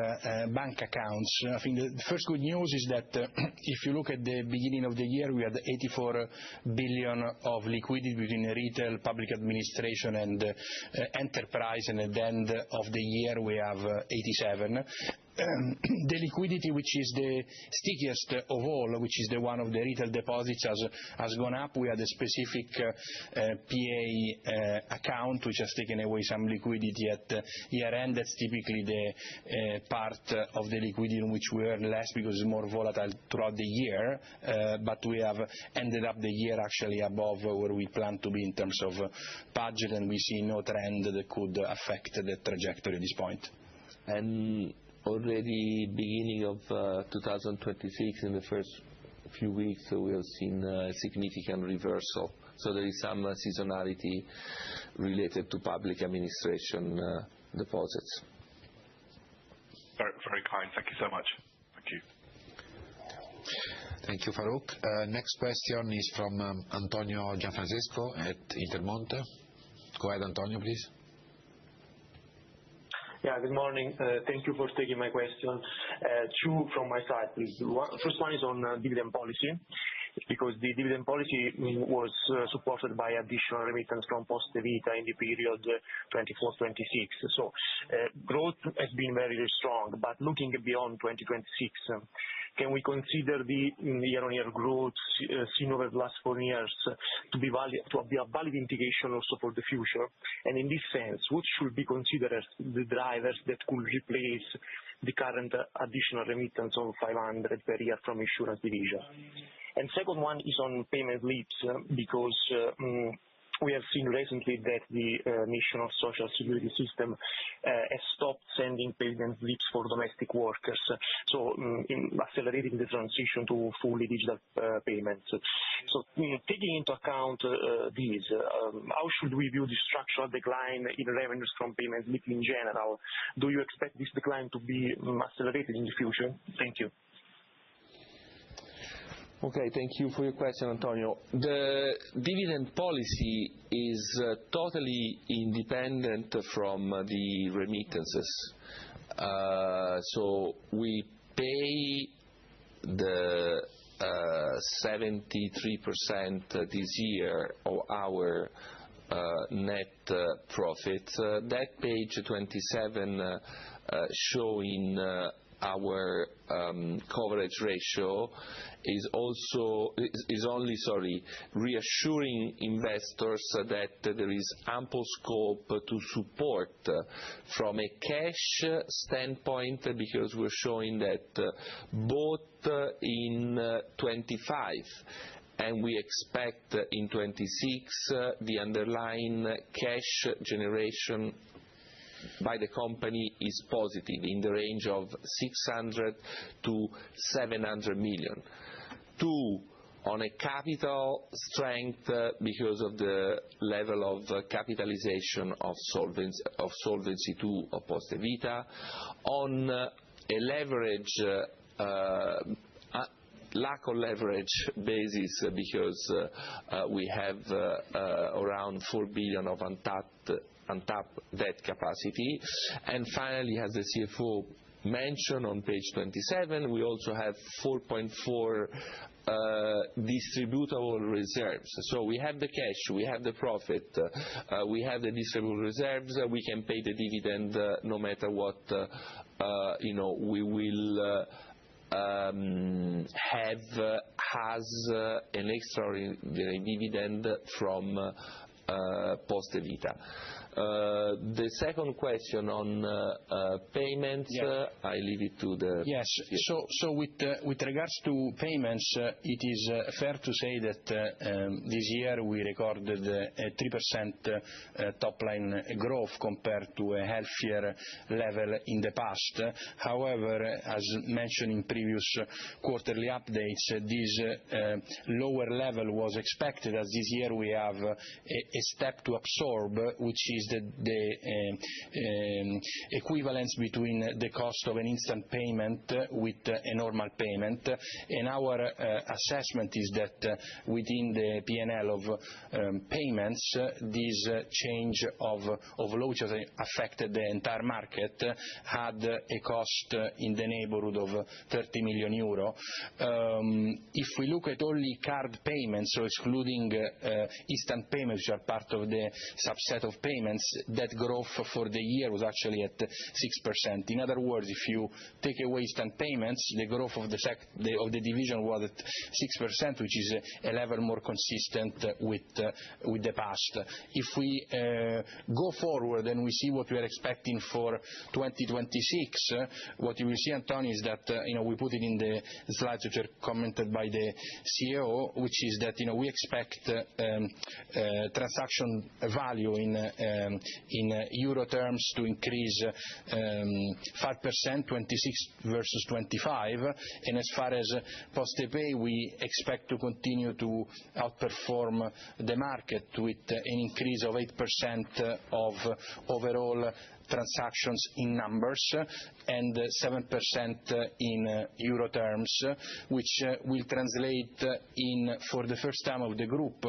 bank accounts, I think the first good news is that if you look at the beginning of the year, we had 84 billion of liquidity between retail, public administration and enterprise, and at the end of the year we have 87. The liquidity, which is the stickiest of all, which is the one of the retail deposits, has gone up. We had a specific PA account which has taken away some liquidity at year end. That's typically the part of the liquidity in which we earn less because it's more volatile throughout the year, but we have ended up the year actually above where we plan to be in terms of budget, and we see no trend that could affect the trajectory at this point. And already beginning of 2026, in the first few weeks, we have seen a significant reversal. So there is some seasonality related to public administration deposits. Very, very kind. Thank you so much. Thank you. Thank you, Farouk. Next question is from Antonio Gianfrancesco at Intermonte. Go ahead, Antonio, please. Yeah, good morning. Thank you for taking my question. Two from my side, please. First one is on dividend policy, because the dividend policy was supported by additional remittance from Poste Vita in the period 24-26. So growth has been very strong, but looking beyond 2026, can we consider the year-on-year growth seen over the last 4 years to be a valid indication also for the future? And in this sense, what should be considered as the drivers that could replace the current additional remittance of 500 per year from insurance division? And second one is on payment slips, because we have seen recently that the National Social Security System has stopped sending payment slips for domestic workers, so accelerating the transition to fully digital payments. So taking into account these, how should we view the structural decline in revenues from payment slip in general? Do you expect this decline to be accelerated in the future? Thank you. Okay, thank you for your question, Antonio. The dividend policy is totally independent from the remittances. So we pay the 73% this year of our net profit. That page 27 showing our coverage ratio is only reassuring investors that there is ample scope to support from a cash standpoint, because we're showing that both in 25 and we expect in 26 the underlying cash generation by the company is positive in the range of 600 to 700 million. 2, on a capital strength, because of the level of capitalization of Solvency II of Poste Vita. On a leverage, lack of leverage basis, because we have around 4 billion of untapped debt capacity. And finally, as the CFO mentioned on page 27, we also have 4.4 distributable reserves. So we have the cash, we have the profit, we have the distributable reserves, we can pay the dividend no matter what we will have as an extraordinary dividend from Poste Vita. The second question on payments, I leave it to the... Yes. So with regards to payments, it is fair to say that this year we recorded a 3% top-line growth compared to a healthier level in the past. However, as mentioned in previous quarterly updates, this lower level was expected, as this year we have a step to absorb, which is the equivalence between the cost of an instant payment with a normal payment. And our assessment is that within the P&L of payments, this change of law, which has affected the entire market, had a cost in the neighborhood of 30 million euro. If we look at only card payments, so excluding instant payments, which are part of the subset of payments, that growth for the year was actually at 6%. In other words, if you take away instant payments, the growth of the division was at 6%, which is a level more consistent with the past. If we go forward and we see what we are expecting for 2026, what you will see, Antonio, is that we put it in the slides which are commented by the CEO, which is that we expect transaction value in euro terms to increase 5%, 26 versus 25, and as far as Poste Pay, we expect to continue to outperform the market with an increase of 8% of overall transactions in numbers and 7% in euro terms, which will translate in, for the first time of the group,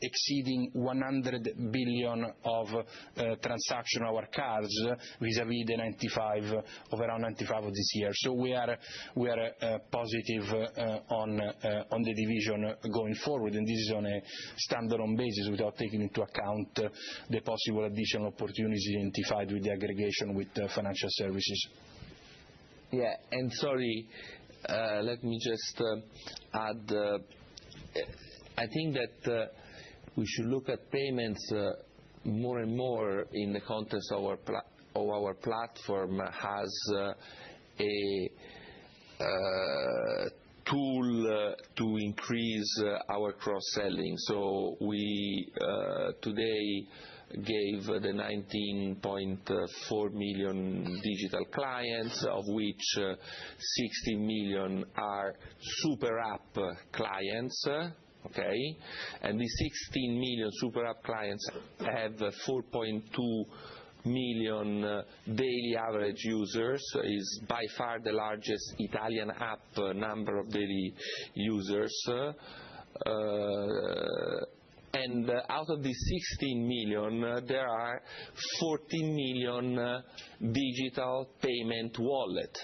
exceeding 100 billion of transaction on our cards vis-à-vis the around 95 of this year. So we are positive on the division going forward, and this is on a standalone basis without taking into account the possible additional opportunities identified with the aggregation with financial services. Yeah, and sorry, let me just add, I think that we should look at payments more and more in the context of our platform as a tool to increase our cross-selling. So we today gave the 19.4 million digital clients, of which 60 million are super app clients, okay? And the 16 million super app clients have 4.2 million daily average users, is by far the largest Italian app number of daily users. And out of the 16 million, there are 14 million digital payment wallet,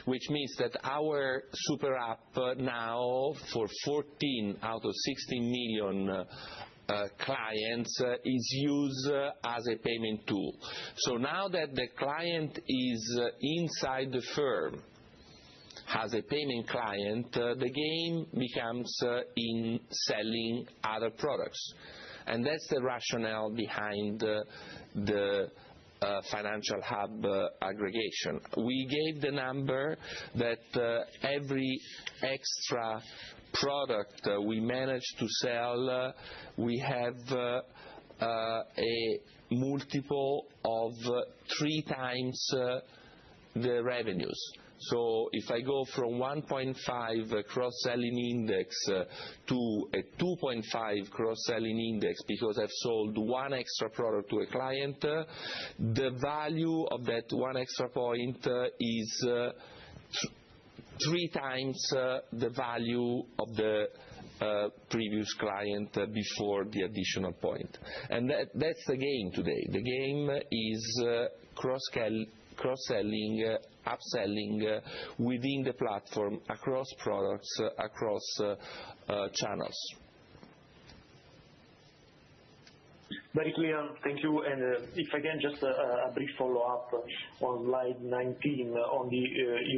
which means that our super app now, for 14 out of 16 million clients, is used as a payment tool. So now that the client is inside the firm, has a payment client, the game becomes in selling other products. And that's the rationale behind the financial hub aggregation. We gave the number that every extra product we manage to sell, we have a multiple of 3 times the revenues. So if I go from 1.5 cross-selling index to a 2.5 cross-selling index because I've sold 1 extra product to a client, the value of that 1 extra point is 3 times the value of the previous client before the additional point. And that's the game today. The game is cross-selling, upselling within the platform, across products, across channels. Very clear. Thank you. And if I can, just a brief follow-up on slide 19 on the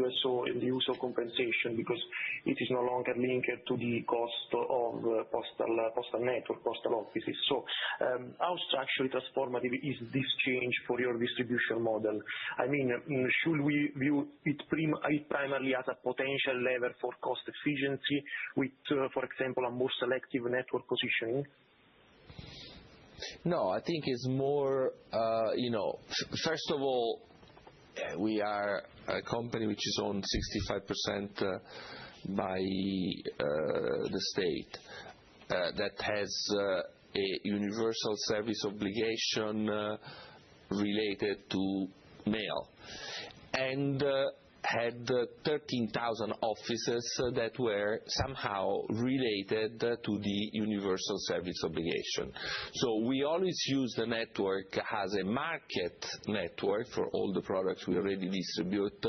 USO and the USO compensation, because it is no longer linked to the cost of postal network, postal offices. So how structurally transformative is this change for your distribution model? I mean, should we view it primarily as a potential lever for cost efficiency with, for example, a more selective network positioning? No, I think it's more, first of all, we are a company which is owned 65% by the state that has a universal service obligation related to mail, and had 13,000 offices that were somehow related to the universal service obligation. So we always use the network as a market network for all the products we already distribute,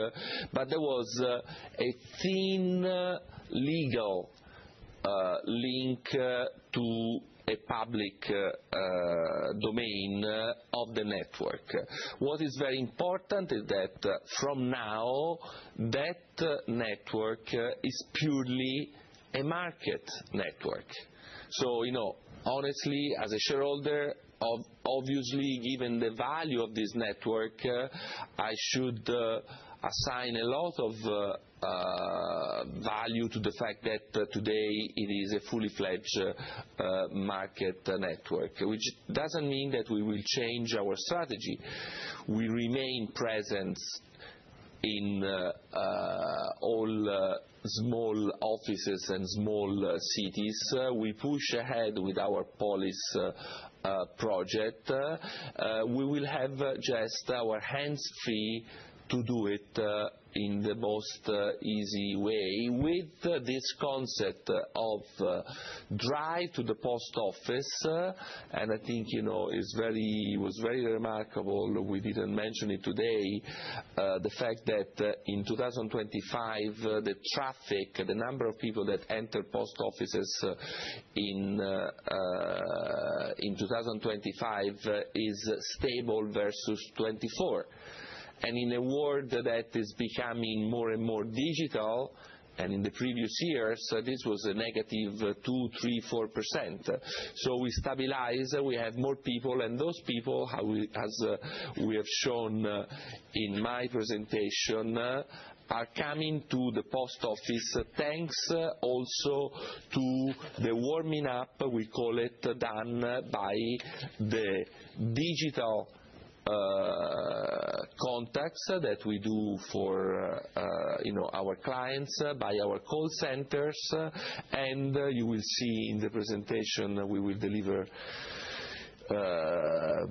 but there was a thin legal link to a public domain of the network. What is very important is that from now that network is purely a market network. So, honestly, as a shareholder, obviously, given the value of this network, I should assign a lot of value to the fact that today it is a fully fledged market network, which doesn't mean that we will change our strategy. We remain present in all small offices and small cities. We push ahead with our Polis project. We will have just our hands free to do it in the most easy way with this concept of drive to the post office, and I think it was very remarkable. We didn't mention it today. The fact that in 2025 the traffic, the number of people that enter post offices in 2025 is stable versus 24. And in a world that is becoming more and more digital, and in the previous years this was a negative 2, 3, 4%. So we stabilize, we have more people, and those people, as we have shown in my presentation, are coming to the post office thanks also to the warming up, we call it, done by the digital contacts that we do for our clients by our call centers, and you will see in the presentation we will deliver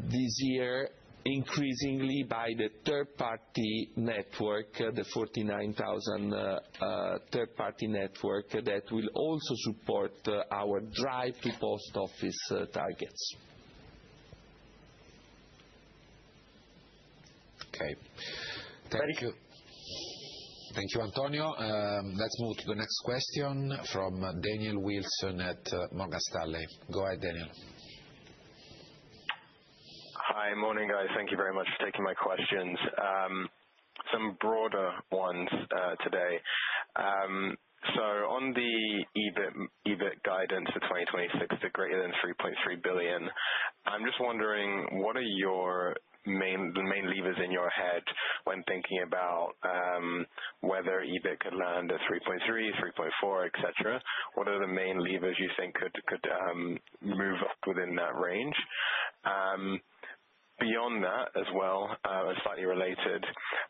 this year increasingly by the third-party network, the 49,000 third-party network that will also support our drive to post office targets. Okay. Thank you. Thank you, Antonio. Let's move to the next question from Daniel Wilson at Morgan Stanley. Go ahead, Daniel. Hi, morning, guys. Thank you very much for taking my questions. Some broader ones today. So on the EBIT guidance for 2026 to greater than 3.3 billion, I'm just wondering, what are the main levers in your head when thinking about whether EBIT could land at 3.3, 3.4, etc.? What are the main levers you think could move up within that range? Beyond that as well, slightly related,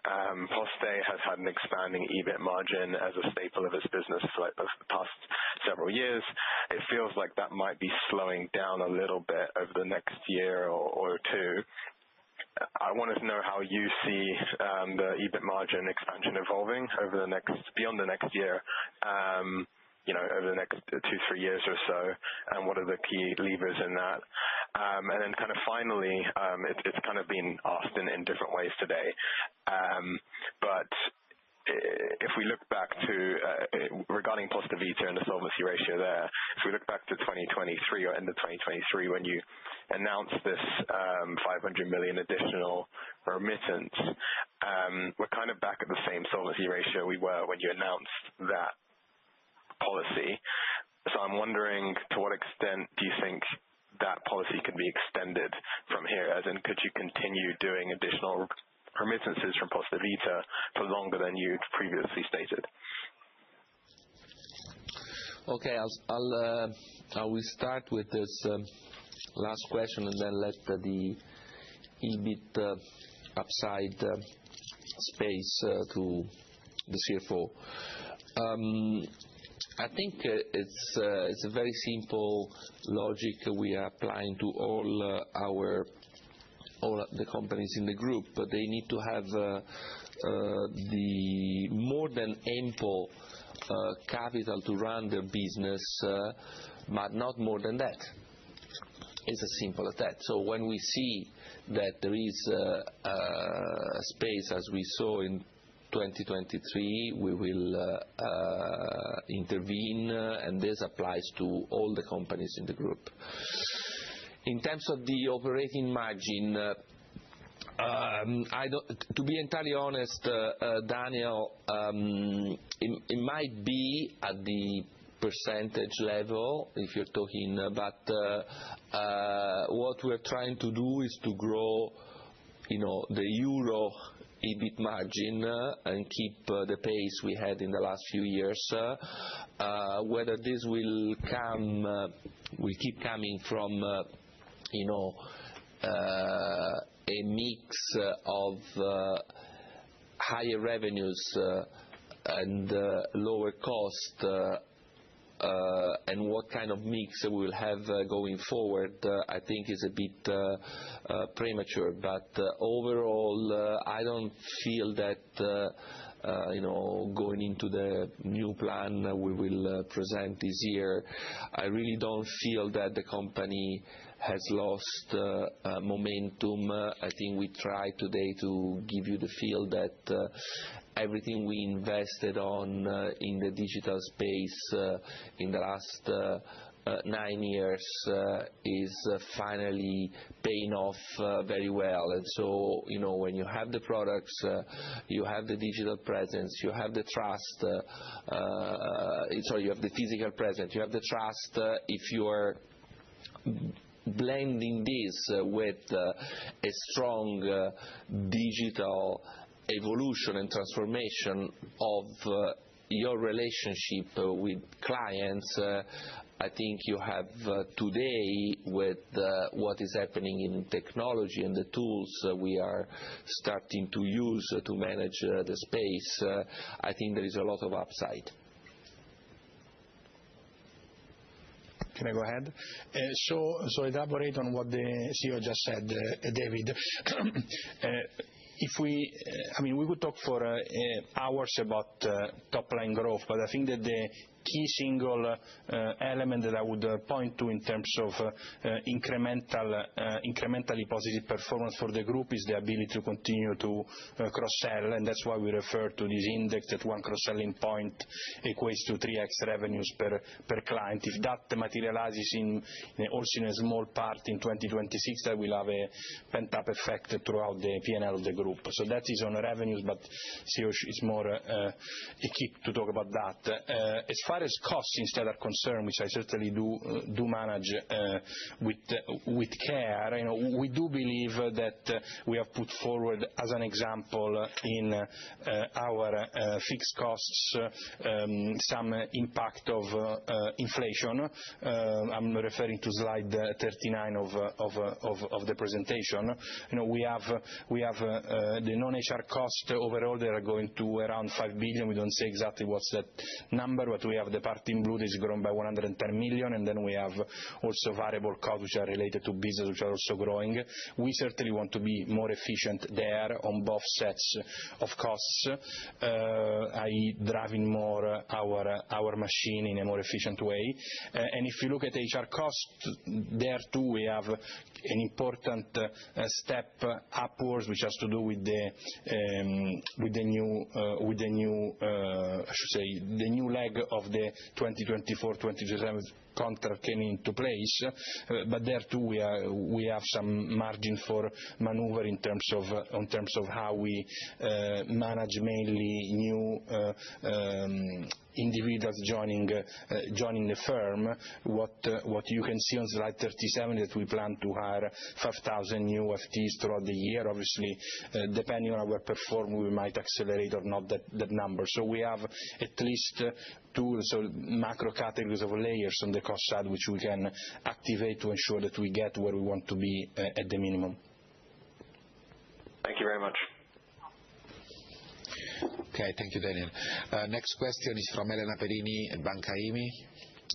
Poste has had an expanding EBIT margin as a staple of its business for the past several years. It feels like that might be slowing down a little bit over the next year or two. I wanted to know how you see the EBIT margin expansion evolving beyond the next year, over the next 2-3 years or so, and what are the key levers in that? And then kind of finally, it's kind of been asked in different ways today, but if we look back to regarding Poste Vita and the solvency ratio there, if we look back to 2023 or end of 2023 when you announced this 500 million additional remittance, we're kind of back at the same solvency ratio we were when you announced that policy. So I'm wondering, to what extent do you think that policy can be extended from here? As in, could you continue doing additional remittances from Poste Vita for longer than you'd previously stated? Okay, I will start with this last question and then let the EBIT upside space to the CFO. I think it's a very simple logic we are applying to all the companies in the group. But they need to have the more than ample capital to run their business, but not more than that. It's as simple as that. So when we see that there is a space as we saw in 2023, we will intervene, and this applies to all the companies in the group. In terms of the operating margin, to be entirely honest, Daniel, it might be at the percentage level if you're talking, but what we're trying to do is to grow, the euro EBIT margin and keep the pace we had in the last few years. Whether this will keep coming from a mix of higher revenues and lower cost, and what kind of mix we will have going forward, I think is a bit premature. But overall, I don't feel that going into the new plan we will present this year, I really don't feel that the company has lost momentum. I think we try today to give you the feel that everything we invested on in the digital space in the last 9 years is finally paying off very well. And so, when you have the products, you have the digital presence, you have the trust, you have the physical presence, you have the trust. If you are blending this with a strong digital evolution and transformation of your relationship with clients, I think you have today with what is happening in technology and the tools we are starting to use to manage the space, I think there is a lot of upside. Can I go ahead? So elaborate on what the CEO just said, David. We could talk for hours about top line growth, but I think that the key single element that I would point to in terms of incrementally positive performance for the group is the ability to continue to cross-sell, and that's why we refer to this index that one cross-selling point equates to 3x revenues per client. If that materializes also in a small part in 2026, that will have a pent-up effect throughout the P&L of the group. So that is on revenues, but CEO is more equipped to talk about that. As far as costs instead are concerned, which I certainly do manage with care, we do believe that we have put forward as an example in our fixed costs some impact of inflation. I'm referring to slide 39 of the presentation. We have the non-HR cost overall. They are going to around 5 billion. We don't say exactly what's that number, but we have the part in blue that is grown by 110 million, and then we have also variable costs which are related to business which are also growing. We certainly want to be more efficient there on both sets of costs, i.e. driving more our machine in a more efficient way. And if you look at HR costs, there too we have an important step upwards, which has to do with the new leg of the 2024-2027 contract came into place, but there too we have some margin for maneuver in terms of how we manage mainly new individuals joining the firm. What you can see on slide 37 that we plan to hire 5,000 new FTEs throughout the year. Obviously, depending on our performance, we might accelerate or not that number. So we have at least two macro categories of layers on the cost side which we can activate to ensure that we get where we want to be at the minimum. Thank you very much. Okay, thank you, Daniel. Next question is from Elena Perini at Banca IMI.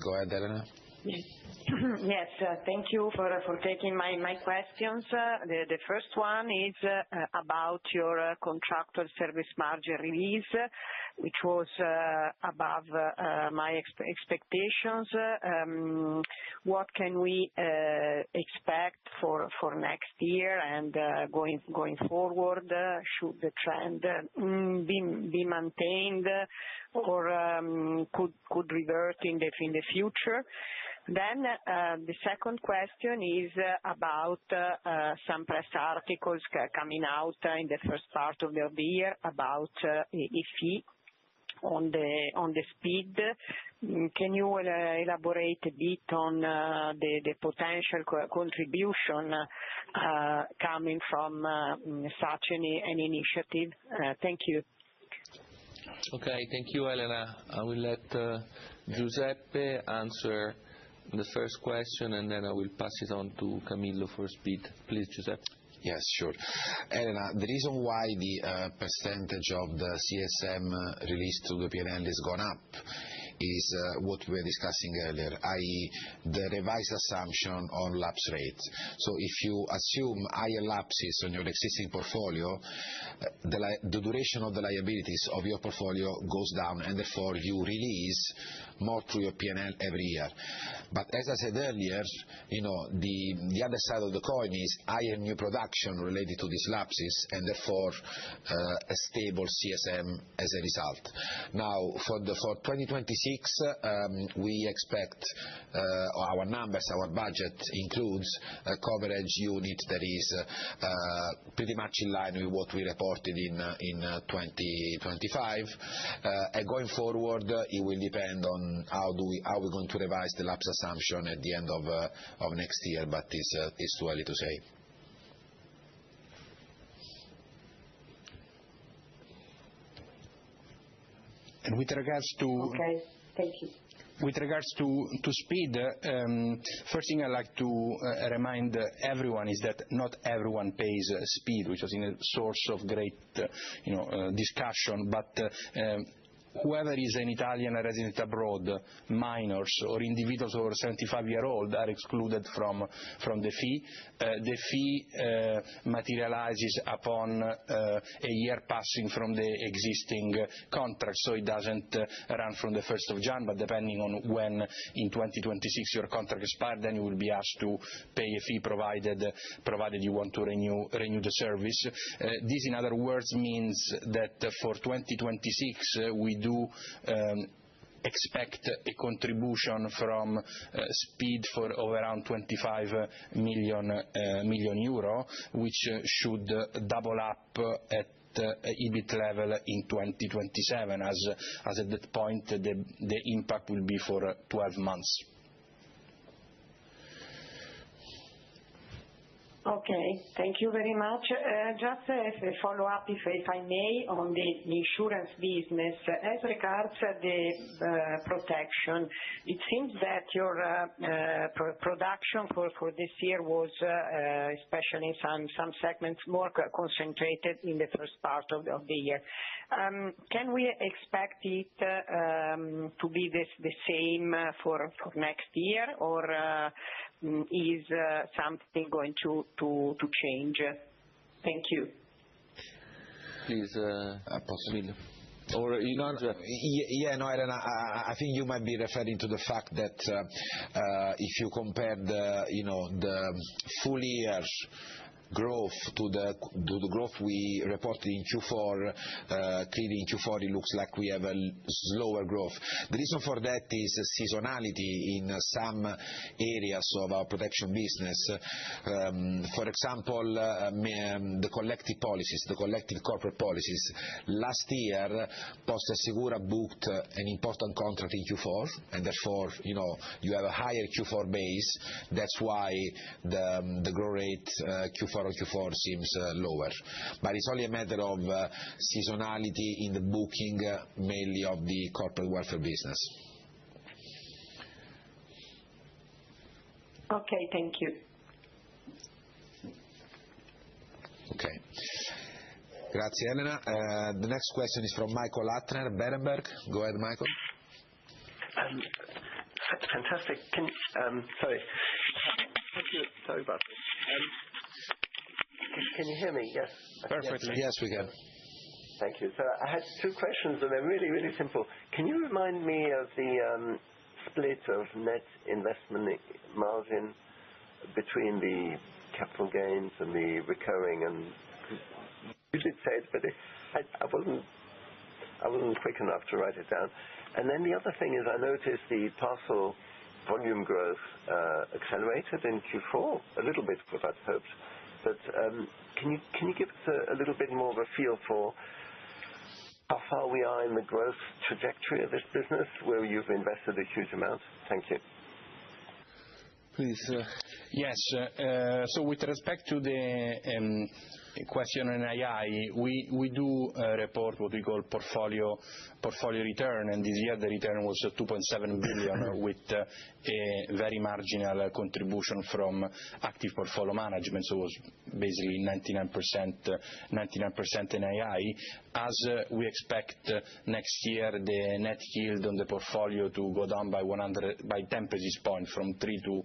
Go ahead, Elena. Yes, thank you for taking my questions. The first one is about your contractual service margin release, which was above my expectations. What can we expect for next year and going forward? Should the trend be maintained or could revert in the future? Then the second question is about some press articles coming out in the first part of the year about EFI on the speed. Can you elaborate a bit on the potential contribution coming from such an initiative? Thank you. Okay, thank you, Elena. I will let Giuseppe answer the first question, and then I will pass it on to Camillo for speed. Please, Giuseppe. Yes, sure. Elena, the reason why the percentage of the CSM released to the P&L has gone up is what we were discussing earlier, i.e. the revised assumption on lapse rates. So if you assume higher lapses on your existing portfolio, the duration of the liabilities of your portfolio goes down, and therefore you release more through your P&L every year. But as I said earlier, the other side of the coin is higher new production related to these lapses, and therefore a stable CSM as a result. Now, for 2026, we expect our numbers, our budget includes a coverage unit that is pretty much in line with what we reported in 2025. And going forward, it will depend on how we're going to revise the lapse assumption at the end of next year, but it's too early to say. And with regards to okay, thank you. With regards to speed, first thing I'd like to remind everyone is that not everyone pays speed, which is a source of great discussion, but whoever is an Italian resident abroad, minors or individuals over 75-year-old are excluded from the fee. The fee materializes upon a year passing from the existing contract, so it doesn't run from the 1st of January, but depending on when in 2026 your contract expires, then you will be asked to pay a fee provided you want to renew the service. This, in other words, means that for 2026 we do expect a contribution from speed of around 25 million euro, which should double up at EBIT level in 2027, as at that point the impact will be for 12 months. Okay, thank you very much. Just a follow-up, if I may, on the insurance business. As regards the protection, it seems that your production for this year was, especially in some segments, more concentrated in the first part of the year. Can we expect it to be the same for next year, or is something going to change? Thank you. Please, Emilio. Elena, I think you might be referring to the fact that if you compare the full year growth to the growth we reported in Q4, clearly in Q4 it looks like we have a slower growth. The reason for that is seasonality in some areas of our protection business. For example, the collective policies, the collective corporate policies. Last year, Poste Sicura booked an important contract in Q4, and therefore, you have a higher Q4 base. That's why the growth rate Q4 on Q4 seems lower. But it's only a matter of seasonality in the booking, mainly of the corporate welfare business. Okay, thank you. Okay. Grazie, Elena. The next question is from Michael Huttner, Berenberg. Go ahead, Michael. Fantastic. Sorry. Sorry about this. Can you hear me? Yes. Perfectly. Yes, we can. Thank you. So I had two questions, and they're really, really simple. Can you remind me of the split of net investment margin between the capital gains and the recurring? And you did say it, but I wasn't quick enough to write it down. And then the other thing is, I noticed the parcel volume growth accelerated in Q4 a little bit, what I'd hoped. But can you give us a little bit more of a feel for how far we are in the growth trajectory of this business, where you've invested a huge amount? Thank you. Please. Yes. So with respect to the question on NII, we do report what we call portfolio return, and this year the return was 2.7 billion with a very marginal contribution from active portfolio management, so it was basically 99% NII. As we expect next year the net yield on the portfolio to go down by 10 basis points from 3 to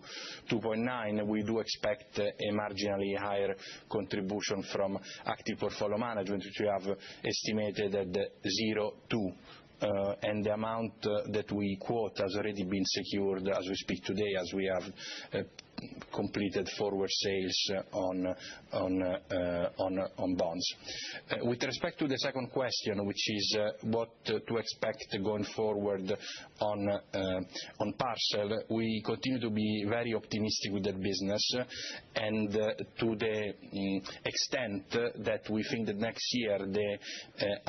2.9, we do expect a marginally higher contribution from active portfolio management, which we have estimated at 0.2. And the amount that we quote has already been secured as we speak today, as we have completed forward sales on bonds. With respect to the second question, which is what to expect going forward on parcel, we continue to be very optimistic with that business, and to the extent that we think that next year the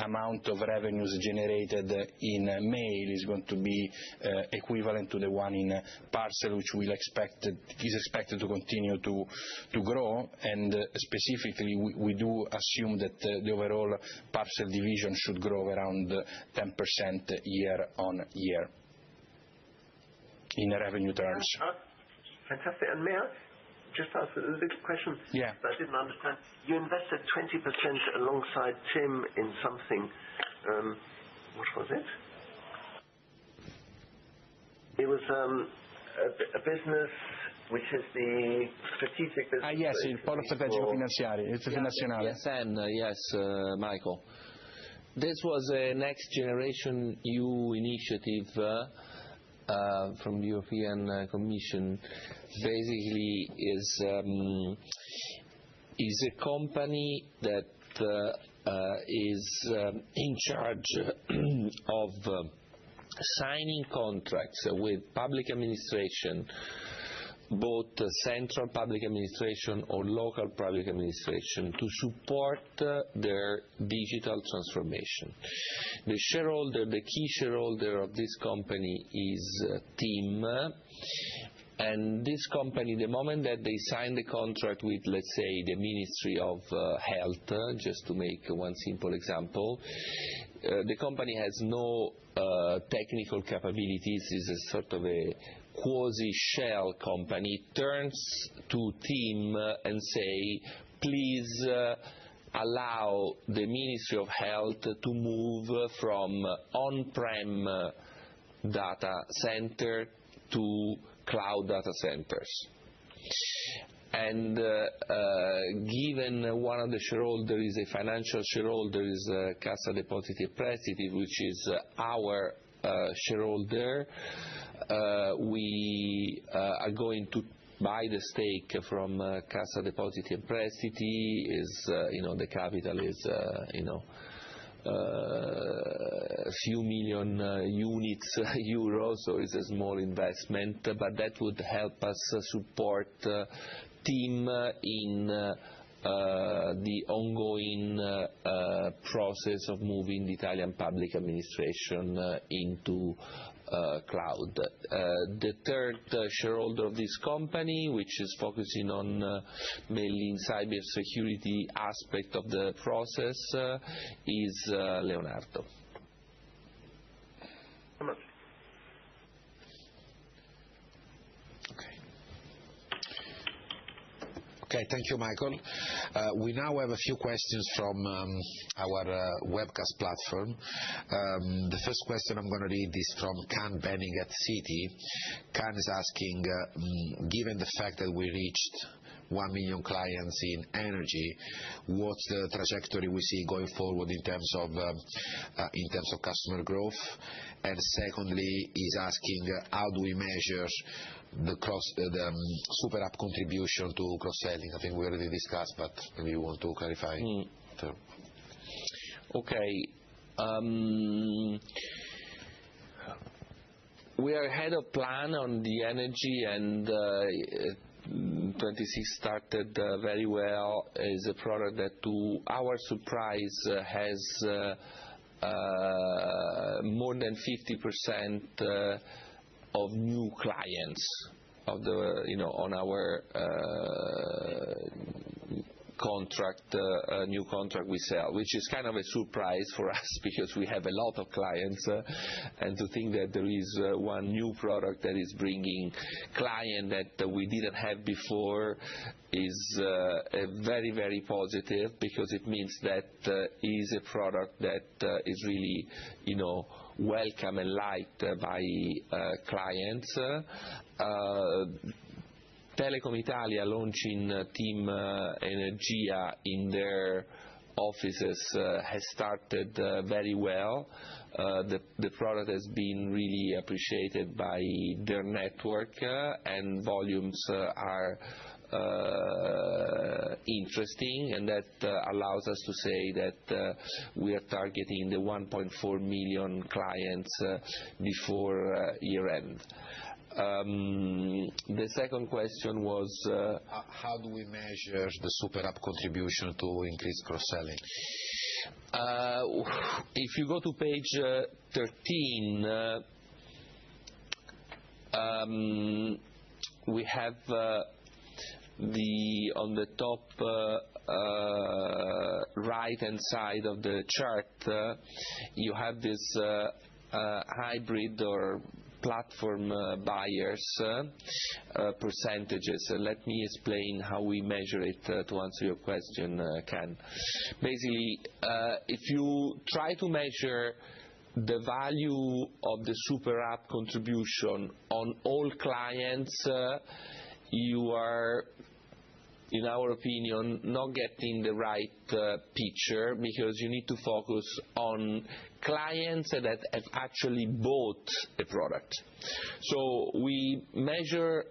amount of revenues generated in mail is going to be equivalent to the one in parcel, which is expected to continue to grow, and specifically we do assume that the overall parcel division should grow around 10% year on year in revenue terms. Fantastic. And may I just ask a little question? Yeah. I didn't understand. You invested 20% alongside Tim in something. What was it? It was a business which is the strategic business. Yes, il polo strategico finanziario. It's nazionale. Yes, Michael. This was a Next Generation EU initiative from the European Commission. Basically, is a company that is in charge of signing contracts with public administration, both central public administration or local public administration, to support their digital transformation. The key shareholder of this company is TIM, And this company, the moment that they sign the contract with, let's say, the Ministry of Health, just to make one simple example, the company has no technical capabilities, is a sort of a quasi-shell company, turns to TIM and say, please allow the Ministry of Health to move from on-prem data center to cloud data centers. And given one of the shareholders is a financial shareholder, is Cassa Depositi e Prestiti, which is our shareholder, we are going to buy the stake from Cassa Depositi e Prestiti. Is the capital is a few million units euros, so it's a small investment, but that would help us support TIM in the ongoing process of moving the Italian public administration into cloud. The third shareholder of this company, which is focusing on mainly in cybersecurity aspect of the process, is Leonardo. Okay, thank you, Michael. We now have a few questions from our webcast platform. The first question I'm going to read is from Can Benning at Citi. Can is asking, given the fact that we reached 1 million clients in energy, what's the trajectory we see going forward in terms of customer growth? And secondly, he's asking, how do we measure the super app contribution to cross-selling? I think we already discussed, but maybe you want to clarify. Okay. We are ahead of plan on the energy, and 26 started very well. Is a product that, to our surprise, has more than 50% of new clients of the on our new contract we sell, which is kind of a surprise for us because we have a lot of clients, and to think that there is one new product that is bringing client that we didn't have before is very, very positive, because it means that is a product that is really welcome and liked by clients. Telecom Italia launching TIM Energia in their offices has started very well. The product has been really appreciated by their network, and volumes are interesting, and that allows us to say that we are targeting the 1.4 million clients before year end. The second question was how do we measure the super app contribution to increase cross-selling? If you go to page 13, we have on the top right hand side of the chart, you have this hybrid or platform buyers percentages. Let me explain how we measure it to answer your question, Ken. Basically, if you try to measure the value of the super app contribution on all clients, you are, in our opinion, not getting the right picture, because you need to focus on clients that have actually bought a product. So we measure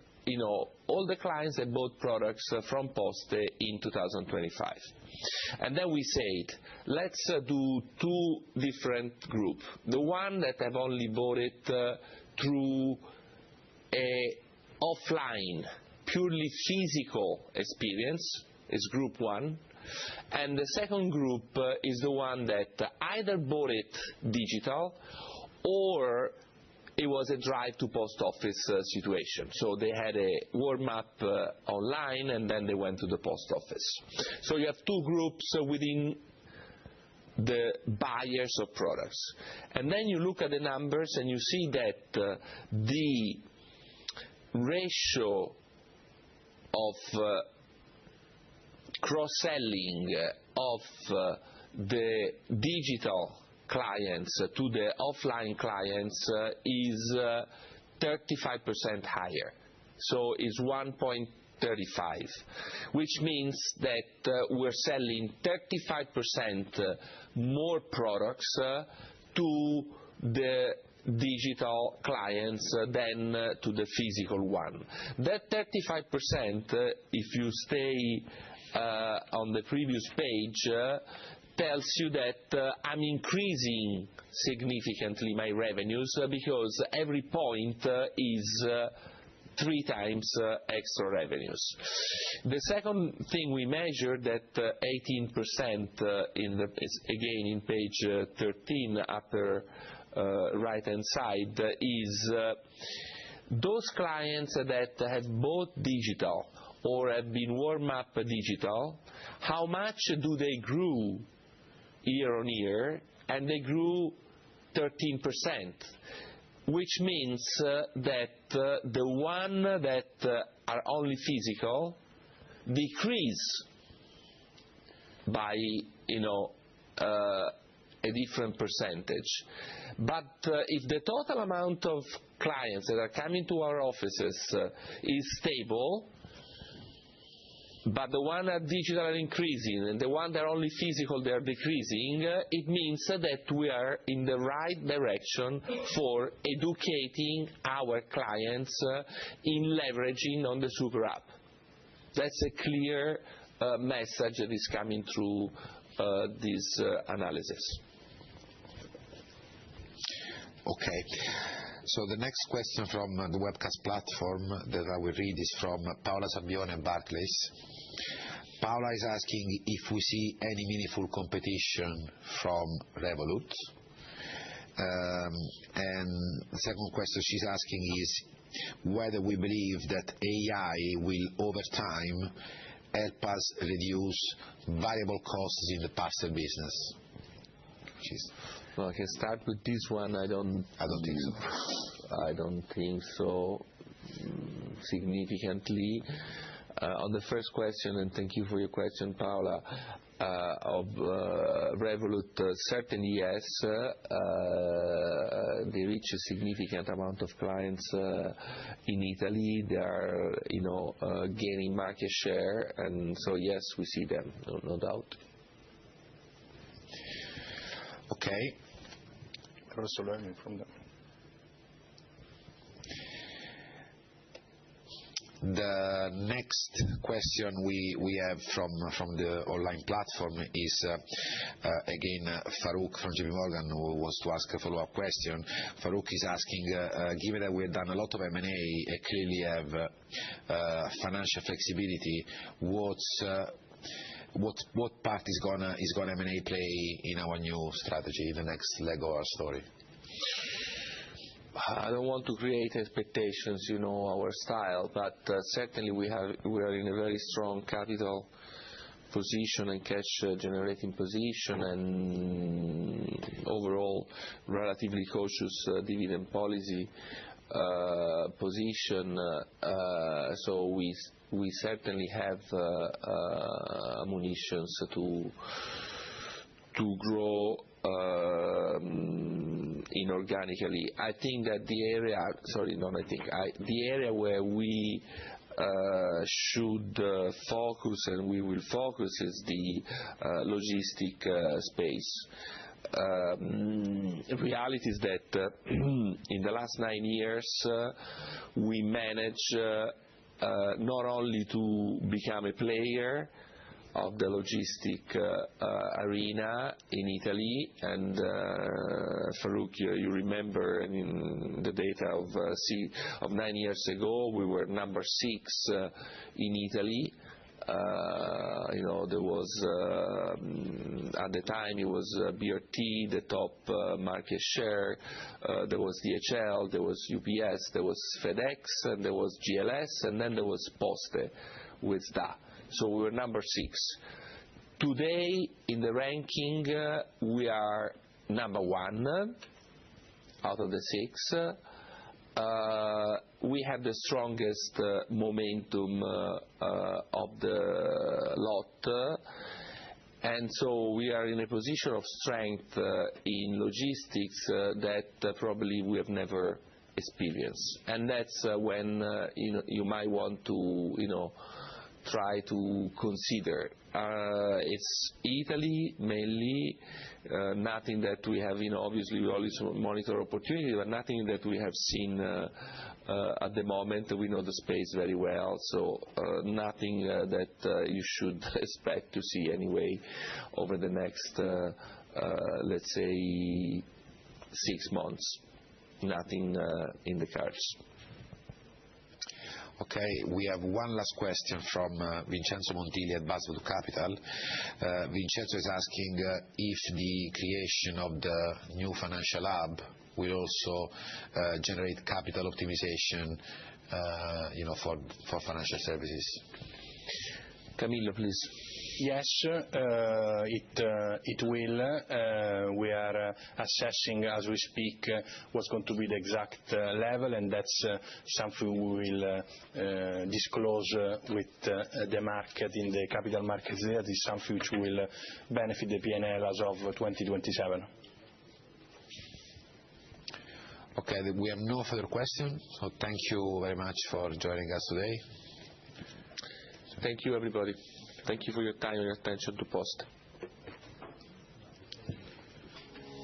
all the clients that bought products from Poste in 2025. And then we said, let's do two different groups. The one that have only bought it through a offline, purely physical experience is group one, and the second group is the one that either bought it digital or it was a drive to post office situation. So they had a warm-up online, and then they went to the post office. So you have two groups within the buyers of products. And then you look at the numbers and you see that the ratio of cross-selling of the digital clients to the offline clients is 35% higher. So it's 1.35, which means that we're selling 35% more products to the digital clients than to the physical one. That 35%, if you stay on the previous page, tells you that I'm increasing significantly my revenues because every point is 3 times extra revenues. The second thing we measured, that 18% again in page 13 upper right-hand side, is those clients that have both digital or have been warm up digital, how much do they grow year on year? And they grew 13%, which means that the one that are only physical decrease by a different percentage. But if the total amount of clients that are coming to our offices is stable, but the one that digital are increasing and the one that are only physical they are decreasing, it means that we are in the right direction for educating our clients in leveraging on the super app. That's a clear message that is coming through this analysis. Okay. So the next question from the webcast platform that I will read is from Paola Sabbione, Barclays. Paola is asking if we see any meaningful competition from Revolut. And the second question she's asking is whether we believe that AI will over time help us reduce variable costs in the parcel business. Well, I can start with this one. I don't think so. I don't think so significantly. On the first question, and thank you for your question, Paola, of Revolut, certainly yes. They reach a significant amount of clients in Italy. They are, gaining market share, and so yes, we see them, no doubt. Okay. We're also learning from them. The next question we have from the online platform is again Farouk from JP Morgan, who wants to ask a follow-up question. Farouk is asking, given that we have done a lot of M&A and clearly have financial flexibility, what part is gonna M&A play in our new strategy, the next leg of our story? I don't want to create expectations, our style, but certainly we are in a very strong capital position and cash generating position, and overall relatively cautious dividend policy position. So we certainly have munitions to grow inorganically. I think that the area where we should focus and we will focus is the logistic space. The reality is that in the last 9 years we managed not only to become a player of the logistic arena in Italy, and Farouk, you remember in the data of 9 years ago, we were number 6 in Italy. there was at the time it was BRT, the top market share. There was DHL, there was UPS, there was FedEx, and there was GLS, and then there was Poste with DA. So we were number 6. Today in the ranking we are number 1 out of the 6. We have the strongest momentum of the lot, and so we are in a position of strength in logistics that probably we have never experienced. And that's when you might want to try to consider. It's Italy mainly, nothing that we have, obviously we always monitor opportunity, but nothing that we have seen at the moment. We know the space very well, so nothing that you should expect to see anyway over the next, let's say, 6 months. Nothing in the cards. Okay, we have one last question from Vincenzo Montili at Basel Capital. Vincenzo is asking if the creation of the new financial hub will also generate capital optimization, for financial services. Camillo, please. Yes, it will. We are assessing as we speak what's going to be the exact level, and that's something we will disclose with the market in the capital markets. That is something which will benefit the P&L as of 2027. Okay, we have no further questions, so thank you very much for joining us today. Thank you, everybody. Thank you for your time and your attention to Poste.